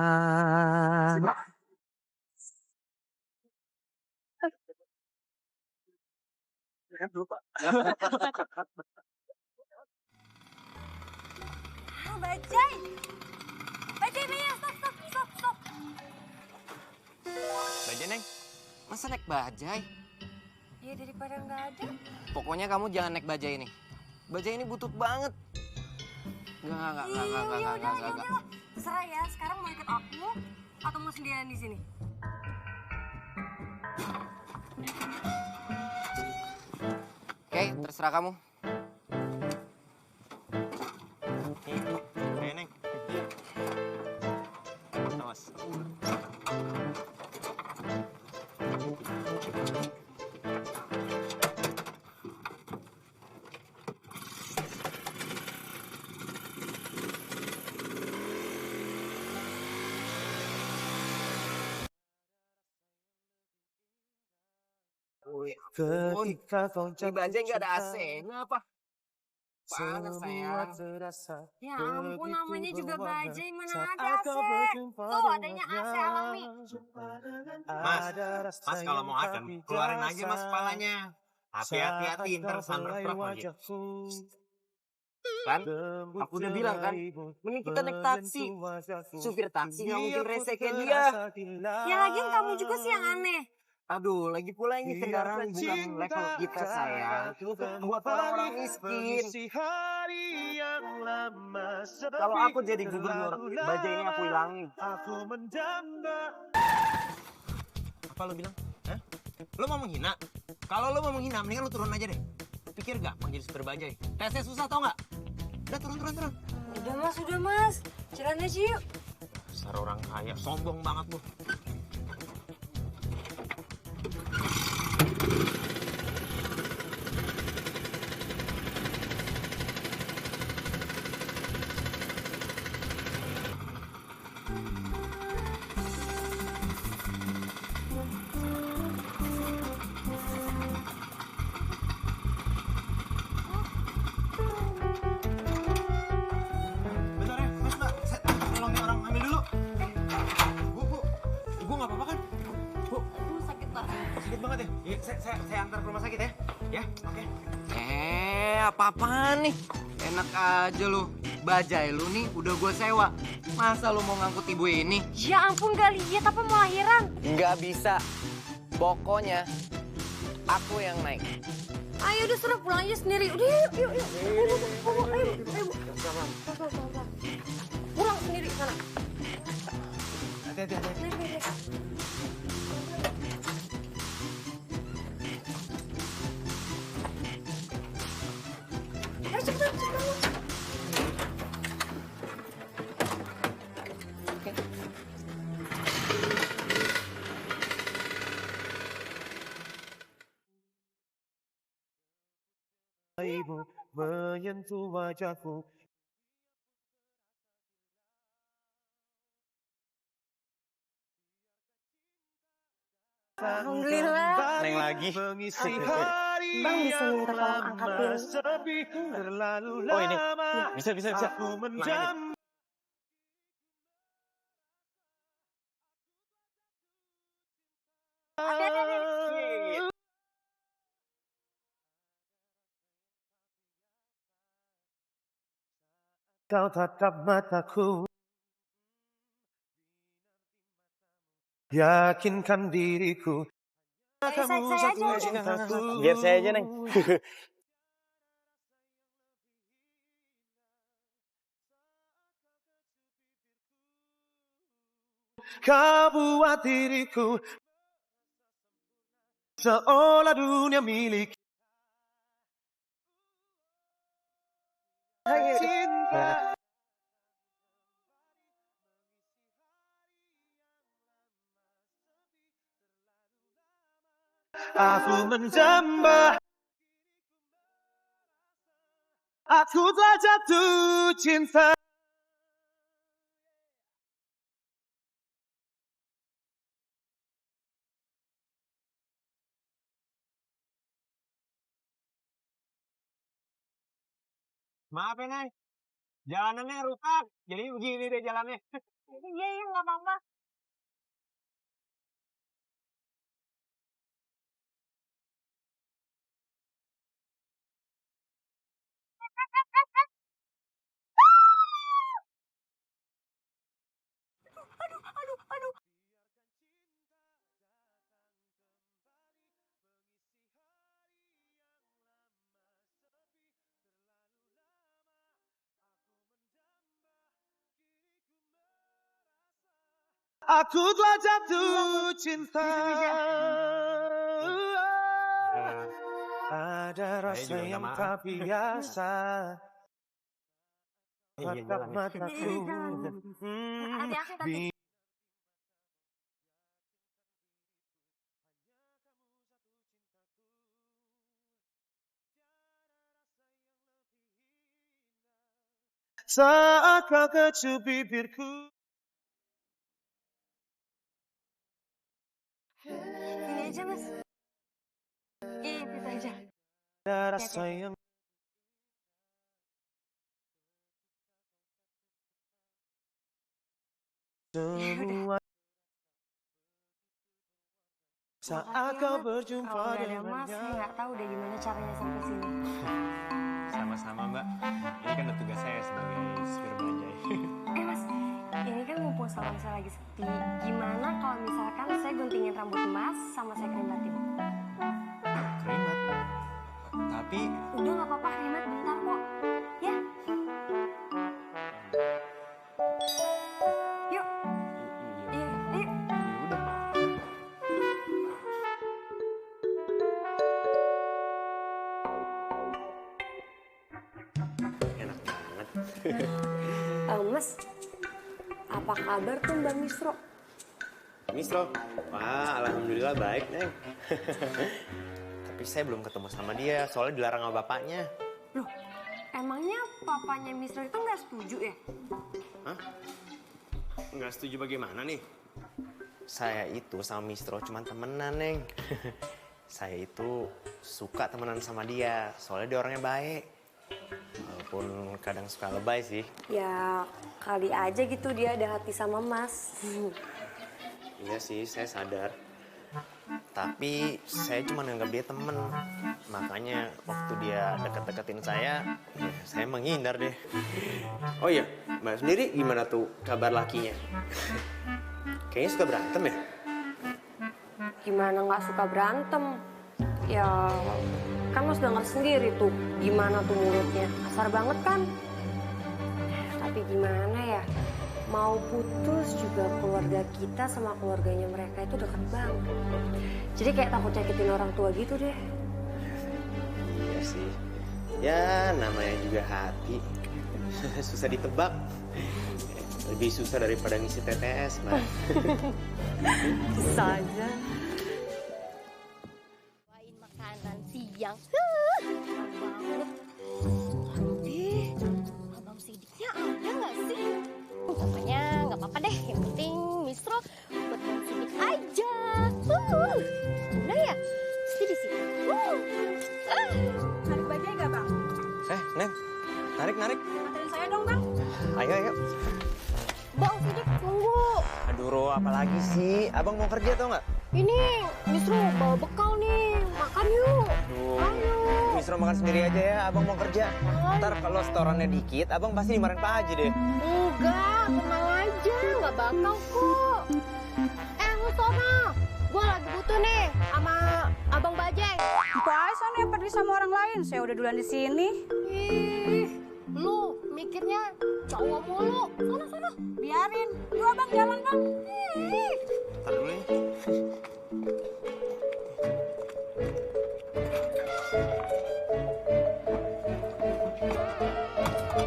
H: Bajai! Bajai, stop!
C: Bajai, Neng. Masa naik bajai?
H: Ya daripada nggak ada.
C: Pokoknya kamu jangan naik bajai ini. Bajai ini butut banget. Enggak.
H: Terserah ya, sekarang mau ikut aku atau mau sendirian di sini?
C: Oke, terserah kamu.
L: Neng. Awas.
J: Ketika kau
I: Ini bajai nggak ada AC-nya apa? Panas sayang.
H: Ya ampun, namanya juga bajai, mana ada AC. Tuh, adanya AC alami.
L: Mas kalau mau adem, keluarin aja mas kepalanya. Hati-hati, ntar sandrap lagi.
I: Kan? Aku udah bilang kan, mending kita naik taksi. Supir taksi nggak mungkin rese kayak dia.
H: Ya lagian kamu juga sih yang aneh.
I: Aduh, lagi pula ini kendaraan bukan level kita sayang. Buat orang-orang miskin. Kalau aku jadi gubernur, bajai ini aku hilangin.
L: Apa lo bilang? Hah? Lo mau menghina? Kalau lo mau menghina, mendingan lo turun aja deh. Pikir gak mau jadi supir bajai? Tesnya susah tau gak? Udah turun.
H: Udah mas. Jalan aja yuk.
L: Dasar orang kaya, sombong banget lo. Bentar ya, mas mbak, saya tolong nih orang ambil dulu. Bu, ibu nggak apa-apa kan? Bu,
H: Sakit pak.
L: sakit banget ya? Iya, saya antar ke rumah sakit ya. Ya, oke.
C: Apa-apaan nih? Enak aja lu. Bajai lu nih udah gue sewa. Masa lu mau ngangkut ibu ini?
H: Ya ampun, gak lihat apa mau lahiran.
C: Nggak bisa. Pokoknya aku yang naik.
H: Ayo udah suruh pulang aja sendiri. Udah yuk. Ayo. Pulang sendiri sana.
L: Hati-hati.
H: Ayo cepetan.
J: Ibu menyentuh wajahku.
H: Alhamdulillah.
J: Neng lagi. Bang bisa
H: minta tolong angkat dulu.
J: Oh ini. Bisa.
H: Ada.
J: Kau tatap mataku, yakinkan diriku.
H: Saya aja.
J: Biar saya aja, Neng. Kau buat diriku seolah dunia milik. Cinta. Aku menjambah, aku telah jatuh cinta.
L: Maaf ya, Nay. Jalanannya rusak. Jadi begini deh jalannya.
H: Iya, nggak apa-apa. Aduh.
J: Aku telah jatuh cinta. Ada rasa yang tak biasa. Tatap mataku.
H: Hati-hati.
J: Saat kau kecup bibirku.
H: Ini aja mas. Itu saja.
J: Ada rasa yang semua saat kau berjumpa
H: Kalau nggak ada Mas,
J: dengannya.
H: saya nggak tahu deh gimana caranya sampai sini.
L: Sama-sama Mbak. Ini kan udah tugas saya sebagai supir bajai.
H: Mas, ini kan mumpung salon saya lagi sepi. Gimana kalau misalkan saya guntingin rambut Mas sama saya kerimatin?
L: Kerimat. Tapi
H: Udah nggak apa-apa kerimat, bentar kok. Ya. Yuk. Iya, ayo.
L: enak banget.
H: Mas, apa kabar tuh Mbak Misro?
L: Misro, wah alhamdulillah baik Neng. Tapi saya belum ketemu sama dia, soalnya dilarang sama bapaknya.
H: Loh, emangnya papanya Misro itu nggak setuju ya?
L: Hah? Nggak setuju bagaimana nih? Saya itu sama Misro cuma temenan Neng. Saya itu suka temenan sama dia, soalnya dia orangnya baik. Walaupun kadang suka lebay sih.
H: Ya, kali aja gitu dia ada hati sama Mas.
L: Iya sih, saya sadar. Tapi saya cuma nganggap dia temen. Makanya waktu dia deket-deketin saya, ya saya menghindar deh. Oh iya, Mbak sendiri gimana tuh kabar lakinya? Kayaknya suka berantem ya?
H: Gimana nggak suka berantem? Ya, kan Mas denger sendiri tuh gimana tuh mulutnya. Kasar banget kan? Tapi gimana ya? Mau putus juga keluarga kita sama keluarganya mereka itu dekat banget. Jadi kayak takut nyakitin orang tua gitu deh.
L: Iya sih. Ya namanya juga hati. Susah ditebak. Lebih susah daripada ngisi TTS, Mbak.
H: Bisa aja.
M: Makanan siang. Banget. Abang Sidiknya ada nggak sih? Pokoknya nggak apa-apa deh. Yang penting Misro buat Bang Sidik aja. Mana ya? Pasti di sini.
H: Narik bajai nggak Bang?
L: Neng, narik.
H: Anterin saya dong Bang.
L: Ayo.
M: Bang Sidik tunggu.
L: Aduh, Ro, apalagi sih? Abang mau kerja tau nggak?
M: Ini Misro bawa bekal nih. Makan yuk.
L: Aduh, Misro makan sendiri aja ya, abang mau kerja. Ntar kalau setorannya dikit, abang pasti dimarahin Pak Haji deh.
M: Enggak, tenang aja. Nggak bakal kok. Lu sono. Gue lagi butuh nih sama Abang Bajai.
N: Itu aja sana ya peduli sama orang lain. Saya udah duluan di sini.
M: Ih, lu mikirnya cowok mulu. Sono.
N: Biarin. Yuk Abang jalan Bang.
L: Ntar dulu ya.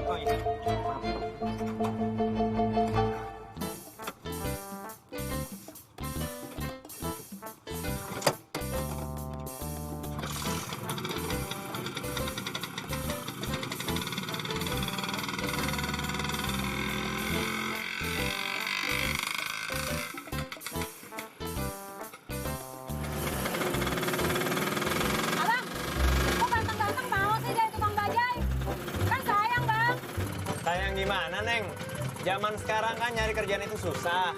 L: Oh iya.
N: Abang, kok ganteng-ganteng mau sih jadi tukang bajai? Kan sayang Bang.
L: Sayang gimana, Neng? Zaman sekarang kan nyari kerjaan itu susah.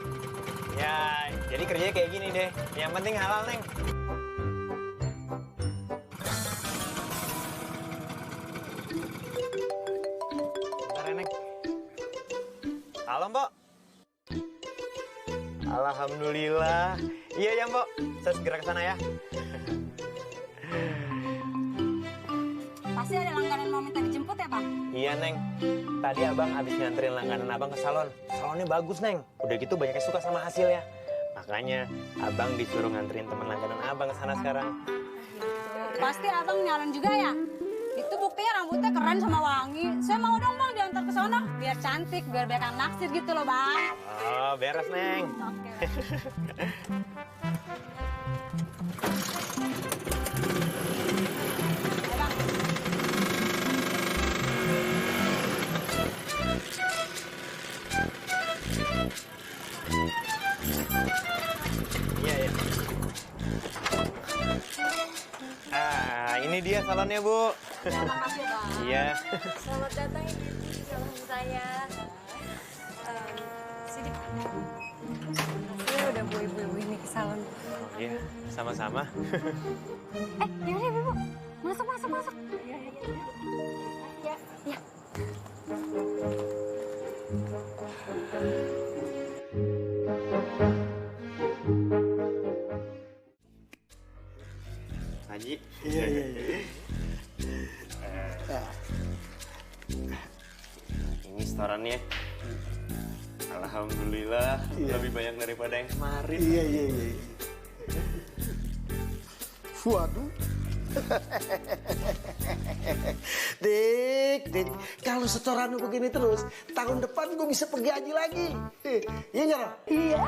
L: Ya, jadi kerjanya kayak gini deh. Yang penting halal, Neng. Bentar ya, Neng. Halo, Mbok. Alhamdulillah. Iya ya, Mbok. Saya segera ke sana ya.
N: Pasti ada langganan mau minta dijemput ya Bang?
L: Iya, Neng. Tadi abang habis nganterin langganan abang ke salon. Salonnya bagus, Neng. Udah gitu banyak yang suka sama hasilnya. Makanya abang disuruh nganterin teman langganan abang ke sana sekarang.
N: Pasti Abang nyalon juga ya? Itu buktinya rambutnya keren sama wangi. Saya mau dong Bang diantar ke sana. Biar cantik, biar banyak yang naksir gitu loh Bang.
L: Oh, beres, Neng.
N: Oke.
L: Iya. Ah, ini dia salonnya, Bu.
H: Terima kasih, Bang.
L: Iya.
H: Selamat datang di salon saya. Sidik. Saya udah Bu ibu ini ke salon.
L: Iya, sama-sama.
H: Yaudah, Ibu. Masuk. Iya. Ya.
L: Haji.
F: Iya.
L: Ini setorannya. Alhamdulillah, lebih banyak daripada yang kemarin.
F: Iya. Waduh. Dik, kalau setoran begini terus, tahun depan gue bisa pergi haji lagi. Iya nggak? Iya.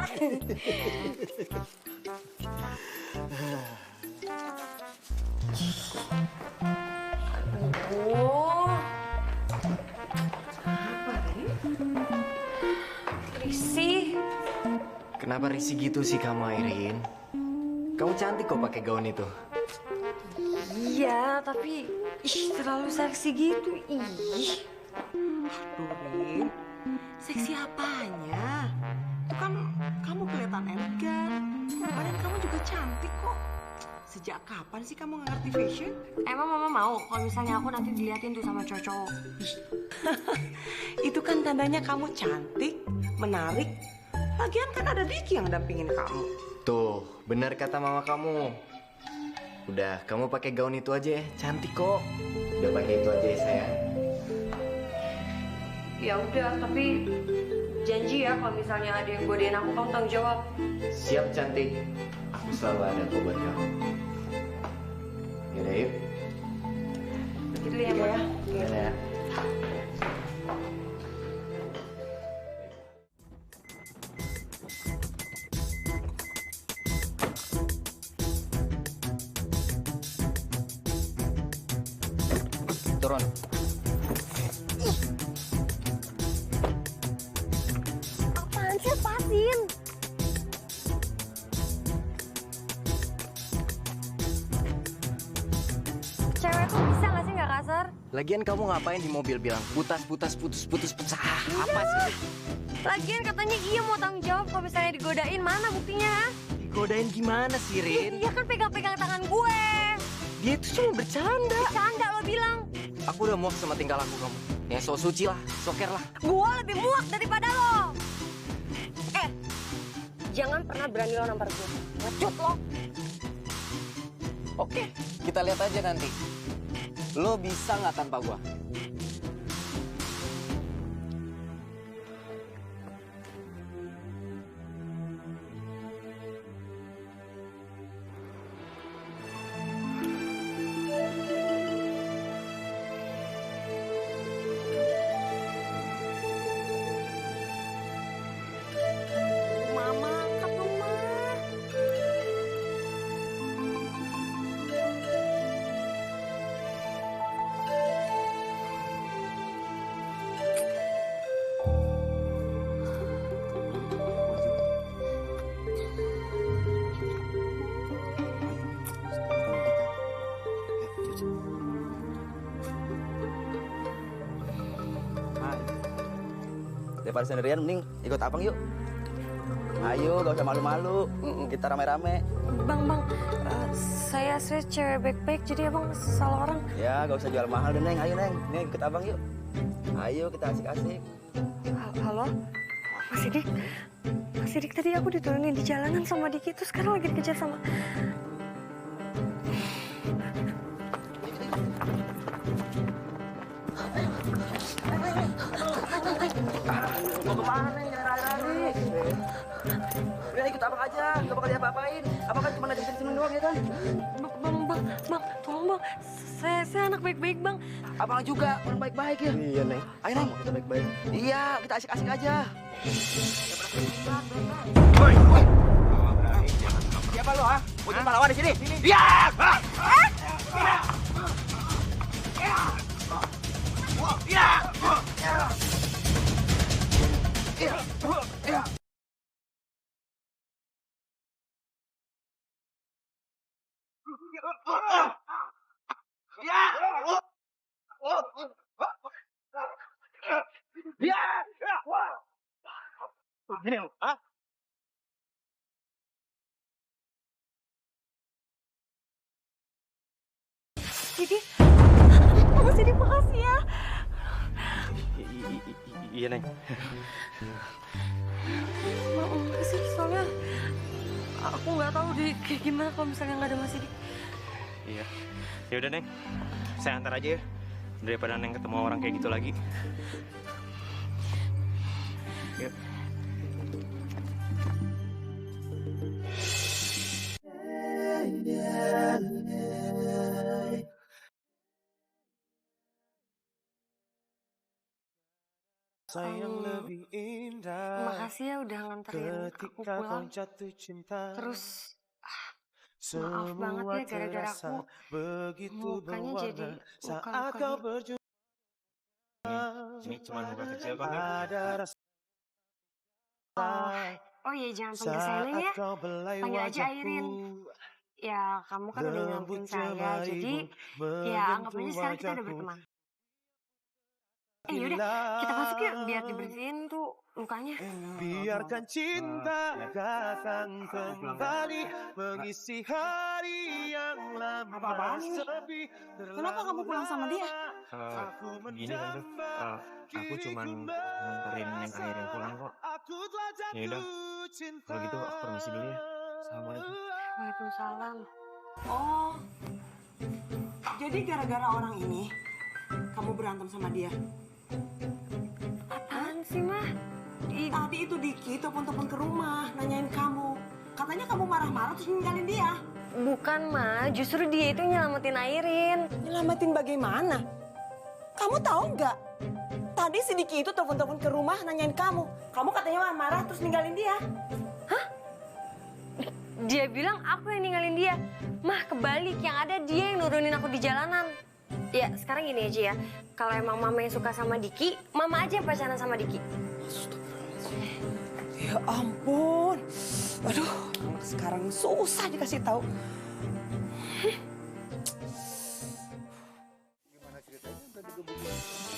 H: Oh. Apa ini? Risih.
C: Kenapa risih gitu sih kamu, Airin? Kamu cantik kok pakai gaun itu.
H: Iya, tapi terlalu seksi gitu. Ih.
O: Aduh, Rin. Seksi apanya? Itu kan kamu kelihatan elegan. Badan kamu juga cantik kok. Sejak kapan sih kamu nggak ngerti fashion?
H: Emang mama mau kalau misalnya aku nanti diliatin tuh sama cowok-cowok?
O: Itu kan tandanya kamu cantik, menarik. Lagian kan ada Diki yang dampingin kamu.
C: Tuh, benar kata mama kamu. Udah, kamu pakai gaun itu aja ya. Cantik kok. Udah pakai itu aja ya, sayang.
H: Ya udah, tapi janji ya kalau misalnya ada yang godain aku, kamu tanggung jawab.
C: Siap, cantik. Aku selalu ada kok buat kamu. Yaudah, yuk.
H: Pergi dulu ya, Mbak ya.
C: Yaudah ya.
E: Turun.
M: Apaan sih, lepasin?
H: Cewek tuh bisa nggak sih nggak kasar?
C: Lagian kamu ngapain di mobil bilang putus pecah? Apa sih?
H: Lagian katanya iya mau tanggung jawab kalau misalnya digodain, mana buktinya?
C: Digodain gimana sih, Rin?
H: Iya kan pegang-pegang tangan gue.
C: Dia itu cuma bercanda.
H: Bercanda lo bilang.
C: Aku udah muak sama tingkah laku kamu. Ya so suci lah, soker lah.
H: Gue lebih muak daripada lo. Jangan pernah berani lo nampar gue. Ngecut lo.
C: Oke, kita lihat aja nanti. Lo bisa nggak tanpa gua?
O: Mama, angkat dong, Ma.
P: Daripada sendirian, mending ikut abang yuk. Ayo, gak usah malu-malu. Kita rame-rame.
H: Bang, saya cewek baik-baik, jadi abang salah orang.
P: Ya, gak usah jual mahal deh, Neng. Ayo, Neng. Nih, ikut abang yuk. Ayo, kita asik-asik.
H: Halo? Mas Sidik tadi aku diturunin di jalanan sama Diki, terus sekarang lagi dikejar sama...
P: Mau kemana, Neng? Lari-lari. Udah ikut abang aja, gak bakal diapa-apain. Abang kan cuma lagi seneng doang ya kan?
H: Bang, tolong bang, saya anak baik-baik bang.
P: Abang juga orang baik-baik ya.
F: Iya, Neng.
P: Ayo, Neng. Kita baik-baik. Iya, kita asik-asik aja.
F: Woi.
P: Siapa lo, ha? Mau jadi pahlawan di sini? Iya! Ya. Gini lu, ah?
G: Sidi, Mas Sidi makasih ya.
L: Iya, Neng.
G: Makasih, soalnya aku nggak tahu deh kayak gimana kalau misalnya nggak ada Mas Sidi.
L: Iya. Ya udah, Neng. Saya antar aja ya. Daripada Neng ketemu orang kayak gitu lagi. Yuk.
J: Sayang lebih indah.
G: Makasih ya udah nganterin aku pulang. Terus maaf banget ya gara-gara aku mukanya jadi luka-luka.
L: Ini cuma luka kecil kok, Neng.
H: Oh iya, jangan panggil saya Neng ya. Panggil aja Airin. Ya, kamu kan udah nyamperin saya, jadi ya anggap aja sekarang kita udah berteman. Yaudah, kita masuk yuk biar dibersihin tuh lukanya.
J: Biarkan cinta datang kembali mengisi hari yang lama sepi.
O: Kenapa kamu pulang sama dia?
L: Gini Tante, aku cuman nganterin Neng Airin pulang kok. Ya udah, kalau gitu aku permisi dulu ya. Assalamualaikum.
H: Waalaikumsalam.
O: Oh, jadi gara-gara orang ini kamu berantem sama dia?
H: Apaan sih, Mah?
O: Tadi itu Diki telepon-telepon ke rumah, nanyain kamu. Katanya kamu marah-marah terus ninggalin dia.
H: Bukan, Ma. Justru dia itu nyelamatin Airin.
O: Nyelamatin bagaimana? Kamu tahu nggak? Tadi si Diki itu telepon-telepon ke rumah nanyain kamu. Kamu katanya marah terus ninggalin dia.
H: Hah? Dia bilang aku yang ninggalin dia. Mah, kebalik. Yang ada dia yang nurunin aku di jalanan. Ya, sekarang gini aja ya. Kalau emang Mama yang suka sama Diki, Mama aja yang pacaran sama Diki.
O: Ya ampun. Aduh, sekarang susah dikasih tahu.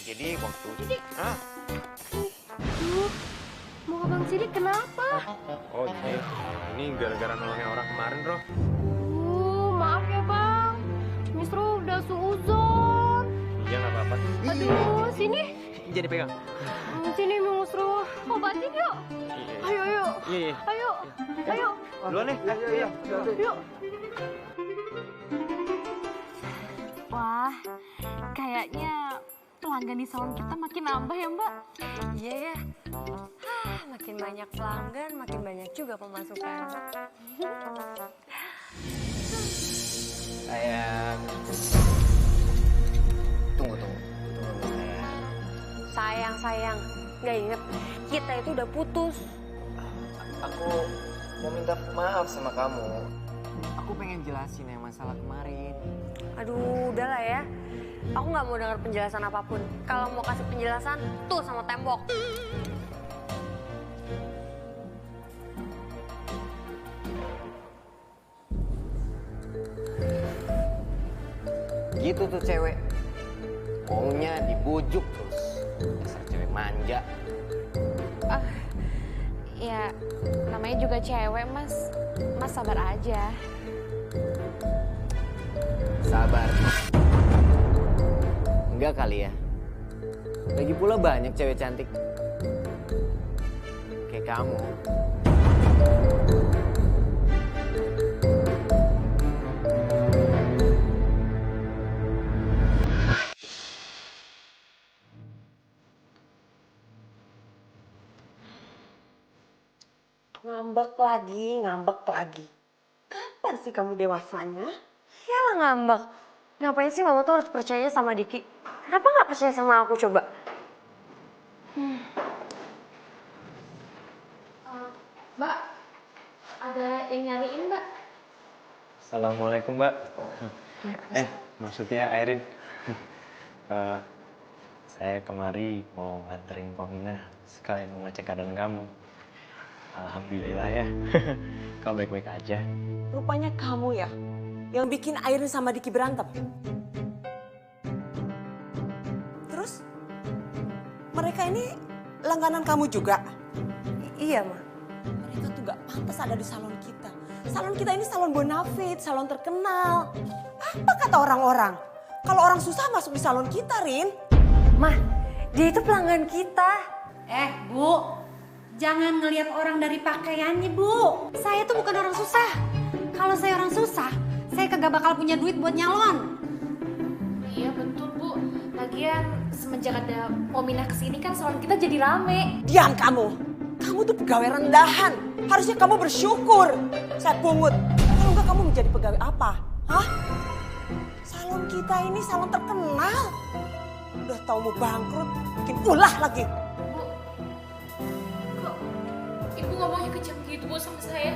L: Jadi waktu...
M: Aduh, muka Bang Sidik kenapa?
L: Oh iya, ini gara-gara nolongin orang kemarin, Bro.
M: Maaf ya Bang. Misro udah suuzon.
L: Iya, nggak apa-apa.
M: Aduh, sini.
L: Jadi pegang.
M: Sini Misro. Obatin yuk. Ayo, ayo.
L: Iya.
M: Ayo. Ayo.
L: Duluan nih. Iya.
M: Yuk.
H: Wah, kayaknya pelanggan di salon kita makin nambah ya, Mbak? Iya ya. Makin banyak pelanggan, makin banyak juga pemasukan.
C: Sayang. Tunggu.
H: Sayang. Nggak inget, kita itu udah putus.
C: Aku mau minta maaf sama kamu. Aku pengen jelasin yang masalah kemarin.
H: Aduh, udahlah ya. Aku nggak mau dengar penjelasan apapun. Kalau mau kasih penjelasan, tuh sama tembok.
C: Gitu tuh cewek. Maunya dibujuk terus. Dasar cewek manja.
H: Ya, namanya juga cewek, Mas. Mas sabar aja.
C: Sabar. Enggak kali ya. Lagi pula banyak cewek cantik. Kayak kamu.
O: Ngambek lagi. Kapan sih kamu dewasanya?
H: Iyalah ngambek. Ngapain sih Mama tuh harus percaya sama Diki? Kenapa nggak percaya sama aku coba? Mbak, ada yang nyariin Mbak?
L: Assalamualaikum, Mbak. Maksudnya Airin. Saya kemari mau nganterin Pomina sekalian mau ngecek keadaan kamu. Alhamdulillah ya. Kamu baik-baik aja.
O: Rupanya kamu ya yang bikin Airin sama Diki berantem. mereka ini langganan kamu juga?
H: Iya, Ma.
O: Mereka tuh gak pantas ada di salon kita. Salon kita ini salon bonafit, salon terkenal. Apa kata orang-orang? Kalau orang susah masuk di salon kita, Rin.
H: Ma, dia itu pelanggan kita.
N: Bu, jangan ngelihat orang dari pakaiannya, Bu. Saya tuh bukan orang susah. Kalau saya orang susah, saya kagak bakal punya duit buat nyalon.
D: Iya betul Bu. Lagian semenjak ada Pominah kesini kan salon kita jadi rame.
O: Diam kamu. Kamu tuh pegawai rendahan. Harusnya kamu bersyukur. Saya pungut. Kalau enggak kamu menjadi pegawai apa? Hah? Salon kita ini salon terkenal. Udah tahu mau bangkrut, bikin ulah lagi.
D: Kok Ibu ngomongnya kejam gitu Bu sama saya?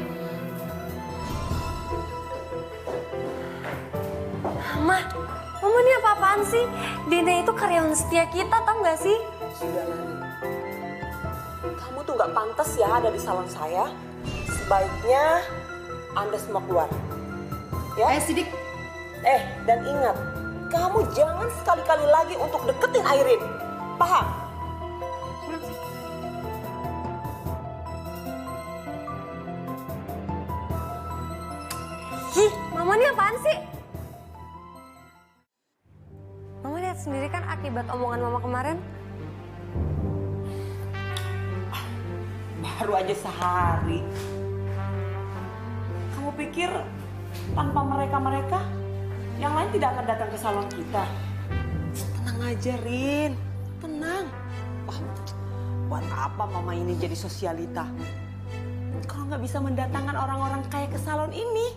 H: Mama ini apa-apaan sih? Dina itu karyawan setia kita, tau gak sih?
O: Sudah, Lani. Kamu tuh gak pantas ya ada di salon saya. Sebaiknya Anda semua keluar. Ya?
N: Sidik.
O: Dan ingat, kamu jangan sekali-kali lagi untuk deketin Airin. Paham?
H: Mama ini apaan sih? Mama lihat sendiri kan akibat omongan Mama kemarin.
O: Baru aja sehari. Kamu pikir tanpa mereka-mereka, yang lain tidak akan datang ke salon kita? Tenang aja, Rin. Tenang. Wah, buat apa Mama ini jadi sosialita? Kalau nggak bisa mendatangkan orang-orang kaya ke salon ini.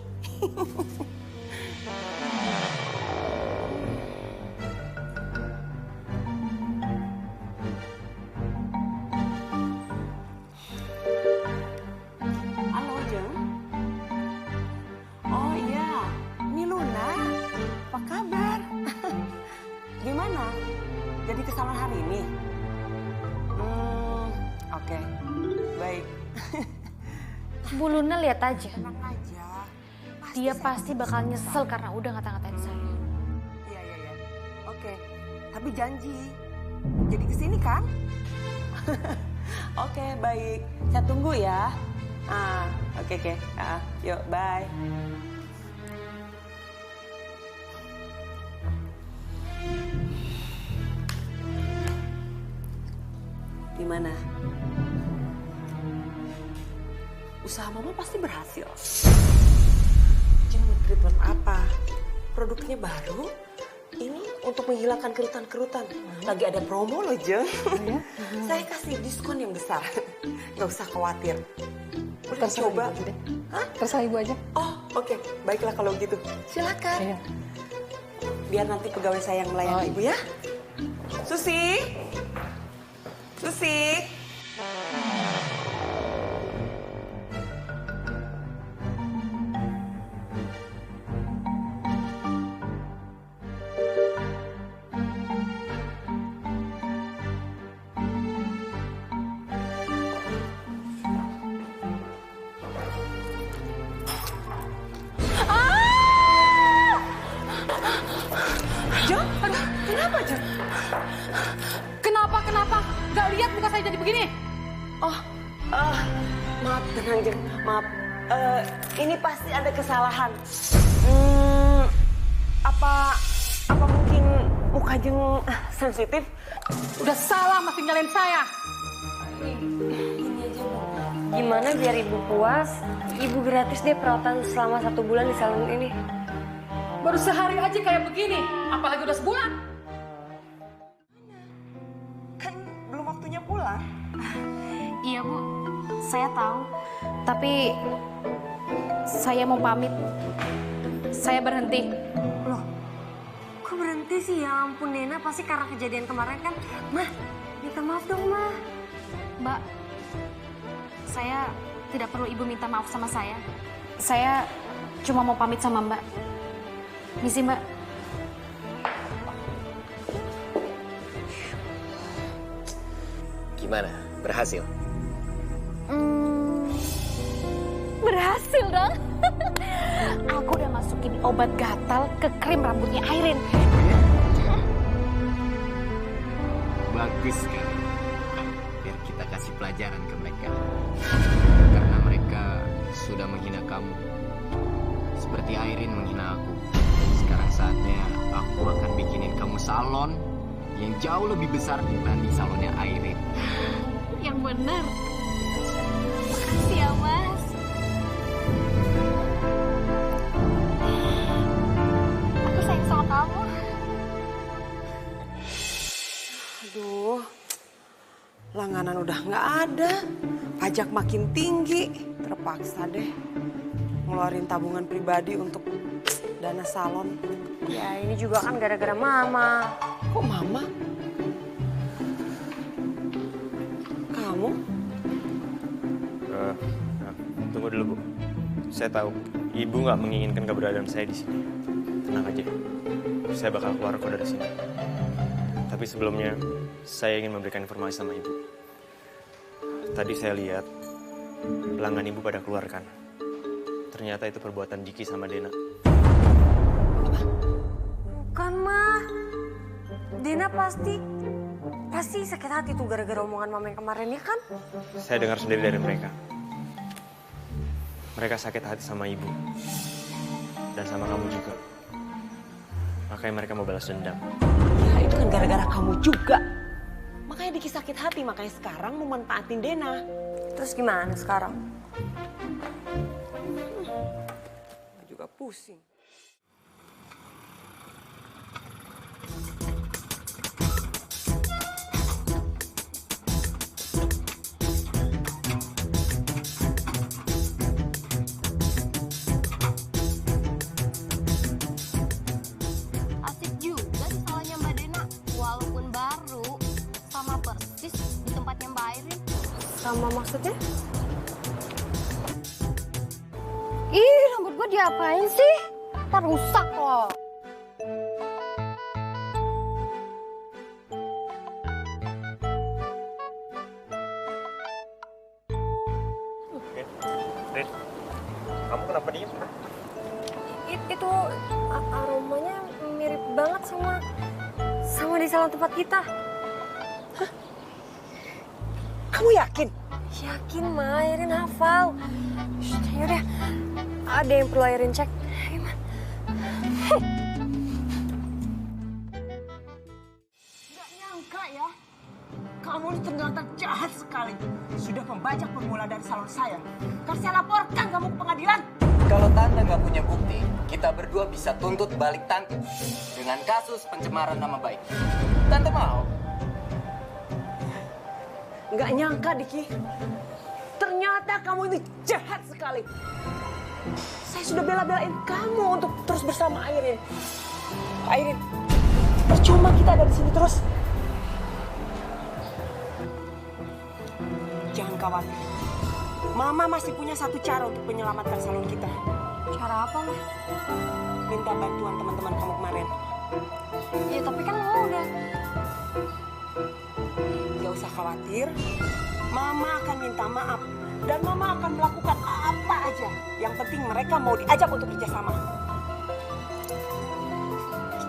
O: Halo, Jeng. Oh iya, ini Luna. Apa kabar? Gimana? Jadi ke salon hari ini? Oke. Baik.
D: Bu Luna lihat aja. Dia pasti bakal nyesel karena udah ngata-ngatain saya.
O: Iya. Oke. Tapi janji. Jadi kesini kan? Oke, baik. Saya tunggu ya. Oke. Yuk, bye. Gimana? Usaha Mama pasti berhasil. Jeng, treatment apa? Produknya baru. Ini untuk menghilangkan kerutan-kerutan. Lagi ada promo loh, Jeng. Saya kasih diskon yang besar. Gak usah khawatir. Udah coba.
N: Terserah Ibu aja.
O: Oh, oke. Baiklah kalau gitu. Silakan. Biar nanti pegawai saya yang melayani Ibu ya. Susi.
N: Jeng, kenapa Jeng? Kenapa? Gak lihat muka saya jadi begini?
O: Maaf, tenang Jeng. Maaf. Ini pasti ada kesalahan. Apa mungkin muka Jeng sensitif?
N: Udah salah masih nyalain saya.
H: Gimana biar Ibu puas? Ibu gratis deh perawatan selama 1 bulan di salon ini.
N: Baru sehari aja kayak begini, apalagi udah sebulan.
O: Kan belum waktunya pulang.
D: Iya Bu, saya tahu. Tapi saya mau pamit. Saya berhenti.
H: Loh, kok berhenti sih? Ya ampun Nena, pasti karena kejadian kemarin kan. Mah, minta maaf dong Mah.
D: Mbak, saya tidak perlu Ibu minta maaf sama saya. Saya cuma mau pamit sama Mbak. Misi Mbak.
L: Gimana? Berhasil?
D: Berhasil dong. Aku udah masukin obat gatal ke krim rambutnya Airin.
L: Bagus sekali.
C: pelajaran ke mereka. Karena mereka sudah menghina kamu. Seperti Airin menghina aku. Sekarang saatnya aku akan bikinin kamu salon yang jauh lebih besar dibanding salonnya Airin.
M: Yang benar. Makasih ya, Mas. Aku sayang sama kamu.
O: Aduh, langganan udah nggak ada, pajak makin tinggi, terpaksa deh ngeluarin tabungan pribadi untuk dana salon.
H: Ya ini juga kan gara-gara mama.
O: Kok mama? Kamu?
L: Tunggu dulu, Bu. Saya tahu Ibu nggak menginginkan keberadaan saya di sini. Tenang aja, saya bakal keluar kok dari sini. Tapi sebelumnya, saya ingin memberikan informasi sama Ibu. Tadi saya lihat pelanggan Ibu pada keluar kan. Ternyata itu perbuatan Diki sama Dena.
H: Bukan, mah. Dina pasti sakit hati tuh gara-gara omongan mama yang kemarin ya kan?
L: Saya dengar sendiri dari mereka. Mereka sakit hati sama Ibu. Dan sama kamu juga. Makanya mereka mau balas dendam.
O: Ya itu kan gara-gara kamu juga. Makanya Diki sakit hati, makanya sekarang mau manfaatin Dena.
H: Terus gimana sekarang?
O: Juga pusing.
M: Asik juga sih salahnya Mbak Dena. Walaupun baru, sama persis di tempatnya Mbak Airin.
H: Sama maksudnya? Ih, rambut gue diapain sih? Ntar rusak loh.
L: Rin, kamu kenapa diem?
H: Itu aromanya mirip banget sama di salon tempat kita.
O: Hah? Kamu yakin?
H: Yakin, Ma. Airin hafal. Yaudah, ada yang perlu Airin cek. Ayo, Ma.
O: Gak nyangka ya, kamu ini ternyata jahat sekali. Sudah membajak permulaan dari salon saya. Kan saya laporkan kamu ke pengadilan.
C: Kalau Tante nggak punya bukti, kita berdua bisa tuntut balik Tante dengan kasus pencemaran nama baik. Tante mau?
O: Nggak nyangka, Diki. Ternyata kamu ini jahat sekali. Saya sudah bela-belain kamu untuk terus bersama Airin. Airin, percuma kita ada di sini terus. Jangan khawatir. Mama masih punya satu cara untuk menyelamatkan salon kita.
H: Cara apa, Ma?
O: Minta bantuan teman-teman kamu kemarin.
H: Ya, tapi kan lo udah.
O: Gak usah khawatir. Mama akan minta maaf. Dan Mama akan melakukan apa aja. Yang penting mereka mau diajak untuk kerjasama.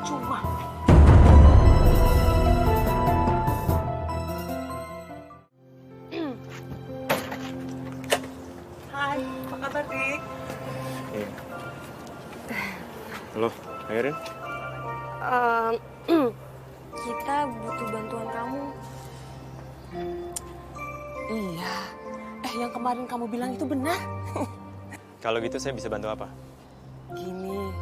O: Cuma. Hai, apa kabar, Dik?
L: Iya. Halo, Airin?
H: Kita butuh bantuan kamu.
O: Iya. Yang kemarin kamu bilang itu benar.
L: Kalau gitu saya bisa bantu apa?
O: Gini,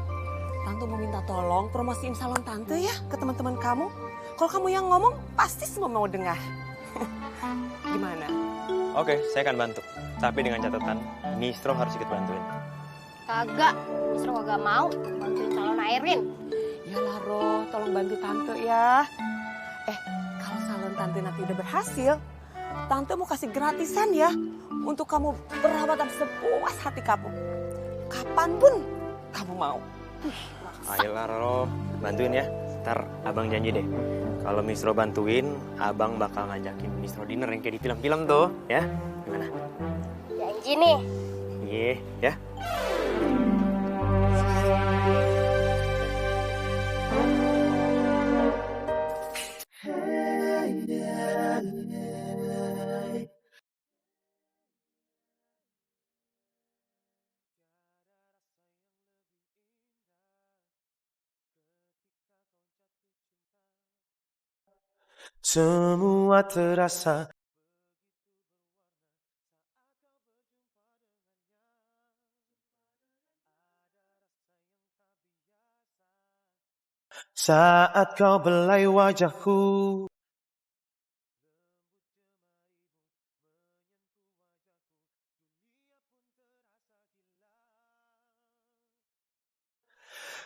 O: Tante mau minta tolong promosiin salon Tante ya ke teman-teman kamu. Kalau kamu yang ngomong, pasti semua mau dengar. Gimana?
L: Oke, saya akan bantu. Tapi dengan catatan, Nistro harus ikut bantuin.
M: Kagak, justru kagak mau bantuin salon Airin.
O: Yalah, Roh, tolong bantu Tante ya. Kalau salon Tante nanti udah berhasil, Tante mau kasih gratisan ya untuk kamu perawatan sepuas hati kamu. Kapanpun kamu mau.
L: Ayolah, Roro, bantuin ya. Ntar abang janji deh, kalau Nistro bantuin, abang bakal ngajakin Nistro dinner yang kayak di film-film tuh, ya? Gimana?
M: Janji nih.
L: Iya, ya.
J: semua terasa. Saat kau belai wajahku.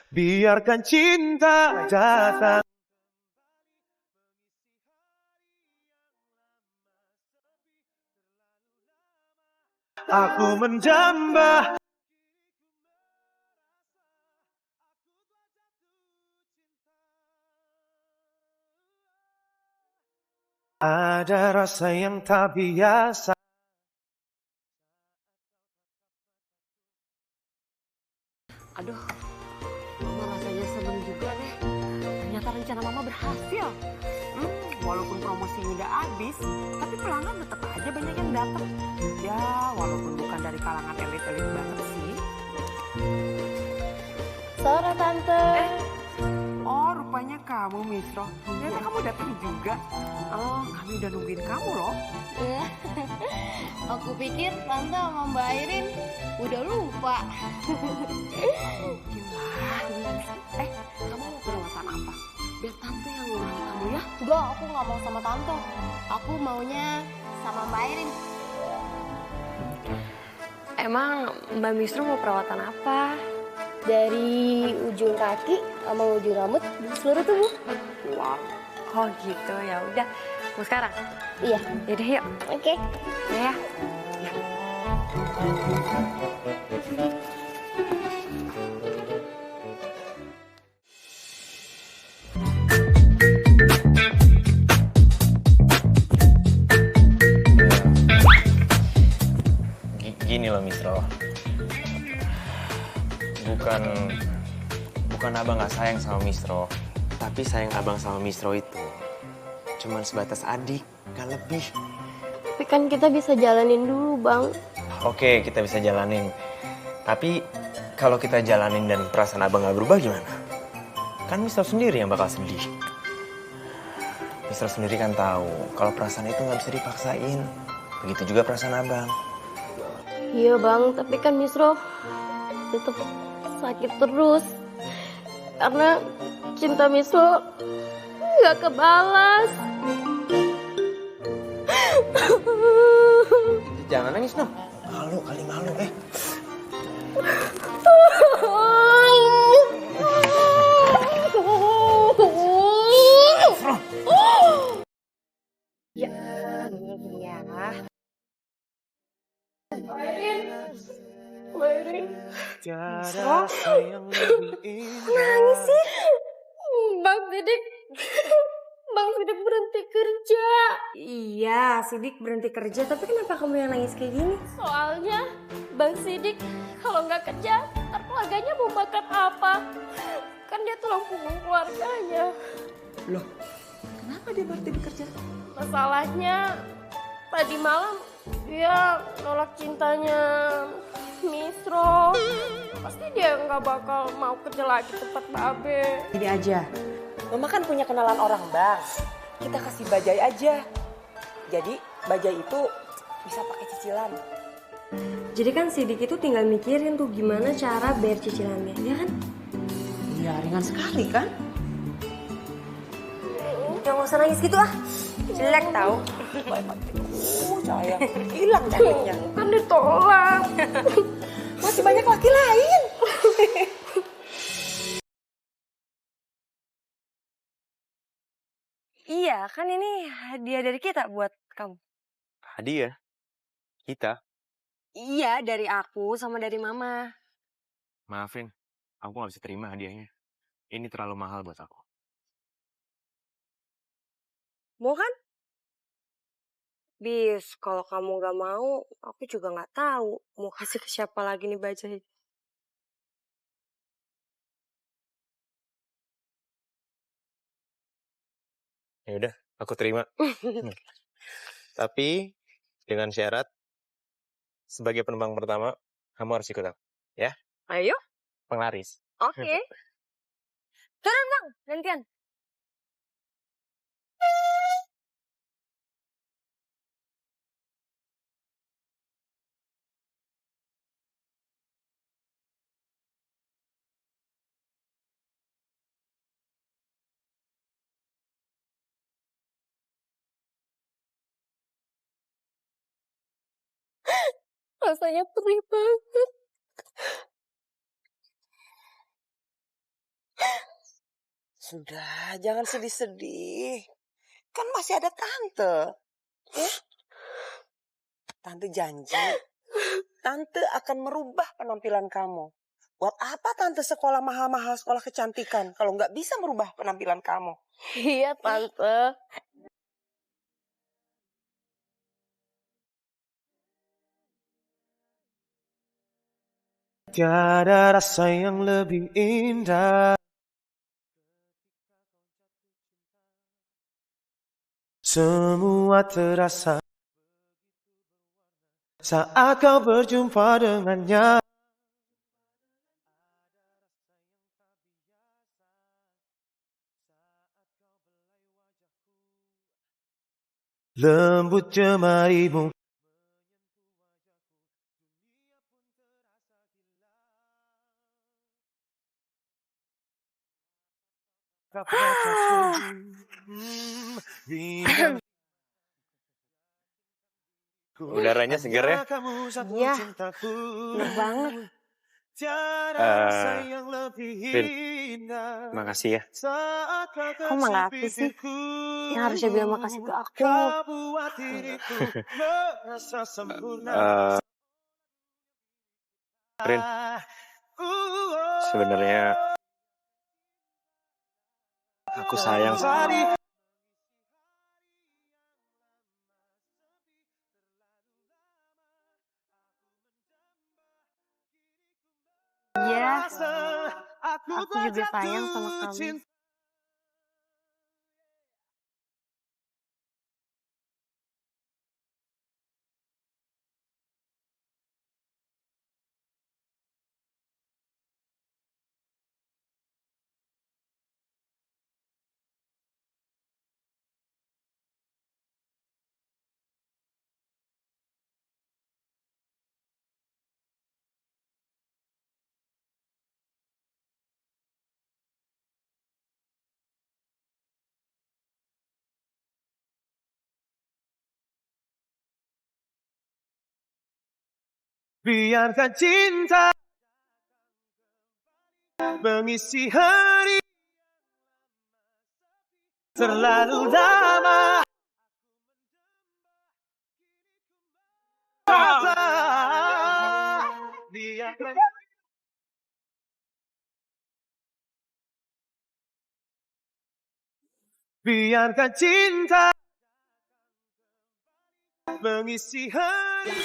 J: Biarkan cinta datang. Aku menjambah. Ada rasa yang tak biasa.
H: Aduh, Mama rasanya seneng juga deh. Ternyata rencana Mama berhasil. Walaupun promosinya udah habis, tapi pelanggan tetap aja banyak yang datang. Ya, walaupun bukan dari kalangan elit-elit banget sih.
M: Sore Tante.
O: Oh, rupanya kamu, Misro. Ternyata kamu datang juga. Oh, kami udah nungguin kamu loh.
M: Iya. Aku pikir Tante sama Mbak Airin udah lupa.
H: Kamu mau perawatan apa? Biar Tante yang ngurus kamu ya.
M: Enggak, aku nggak mau sama Tante. Aku maunya sama Mbak Airin.
H: Emang Mbak Misro mau perawatan apa?
M: Dari ujung kaki sama ujung rambut di seluruh tubuh.
H: Wow. Oh gitu, ya udah. Mau sekarang?
M: Iya.
H: Yaudah yuk.
M: Oke.
H: Ya.
L: Gini loh Misro, bukan abang nggak sayang sama Misro, tapi sayang abang sama Misro itu cuman sebatas adik, gak lebih.
M: Tapi kan kita bisa jalanin dulu, Bang.
L: Oke, kita bisa jalanin, tapi kalau kita jalanin dan perasaan abang nggak berubah gimana? Kan Misro sendiri yang bakal sedih. Misro sendiri kan tahu kalau perasaan itu nggak bisa dipaksain. Begitu juga perasaan abang.
M: Iya Bang, tapi kan Misro tetap sakit terus. Karena cinta Misro nggak kebalas.
L: Jangan nangis dong. Malu kali malu
H: Ya, ini ya.
M: Airin.
J: Tiada sayang lebih indah.
M: Nangis sih. Bang Sidik berhenti kerja.
H: Iya, Sidik berhenti kerja, tapi kenapa kamu yang nangis kayak gini?
M: Soalnya Bang Sidik kalau nggak kerja, ntar keluarganya mau makan apa? Kan dia tulang punggung keluarganya.
O: Loh, kenapa dia berhenti bekerja?
M: Masalahnya tadi malam dia nolak cintanya Misro. Pasti dia nggak bakal mau kerja lagi tempat Babe.
O: Gini aja, Mama kan punya kenalan orang Bang. Kita kasih Bajai aja. Jadi Bajai itu bisa pakai cicilan.
H: Jadi kan Sidik itu tinggal mikirin tuh gimana cara bayar cicilannya, ya kan?
O: Iya, ringan sekali kan?
H: Jangan usah nangis gitu ah. Jelek tau.
O: Sayang, hilang cantiknya.
M: Kan ditolak.
O: Masih banyak laki lain.
H: Iya, kan ini hadiah dari kita buat kamu.
L: Hadiah? Kita?
H: Iya, dari aku sama dari Mama.
L: Maafin, aku nggak bisa terima hadiahnya. Ini terlalu mahal buat aku.
H: Mau kan? Bis, kalau kamu gak mau, aku juga gak tahu mau kasih ke siapa lagi nih Bajai.
L: Ya udah, aku terima. Tapi dengan syarat sebagai penumpang pertama, kamu harus ikut aku, ya?
H: Ayo.
L: Penglaris.
H: Oke. Turun Bang, gantian.
M: Rasanya perih banget.
O: Sudah, jangan sedih-sedih. Kan masih ada tante. Ya? Tante janji, tante akan merubah penampilan kamu. Buat apa tante sekolah mahal-mahal, sekolah kecantikan, kalau nggak bisa merubah penampilan kamu?
M: Iya, Tante.
J: Tiada rasa yang lebih indah. Semua terasa saat kau berjumpa dengannya. Lembut jemarimu.
L: Udaranya seger ya?
H: Iya, enak banget.
L: Vin, makasih ya.
H: Kok makasih sih? Yang harusnya bilang makasih ke aku.
L: Rin, sebenarnya aku sayang sama
H: Iya, aku juga sayang sama kamu.
J: Biarkan cinta mengisi hari terlalu lama. Biarkan cinta mengisi hari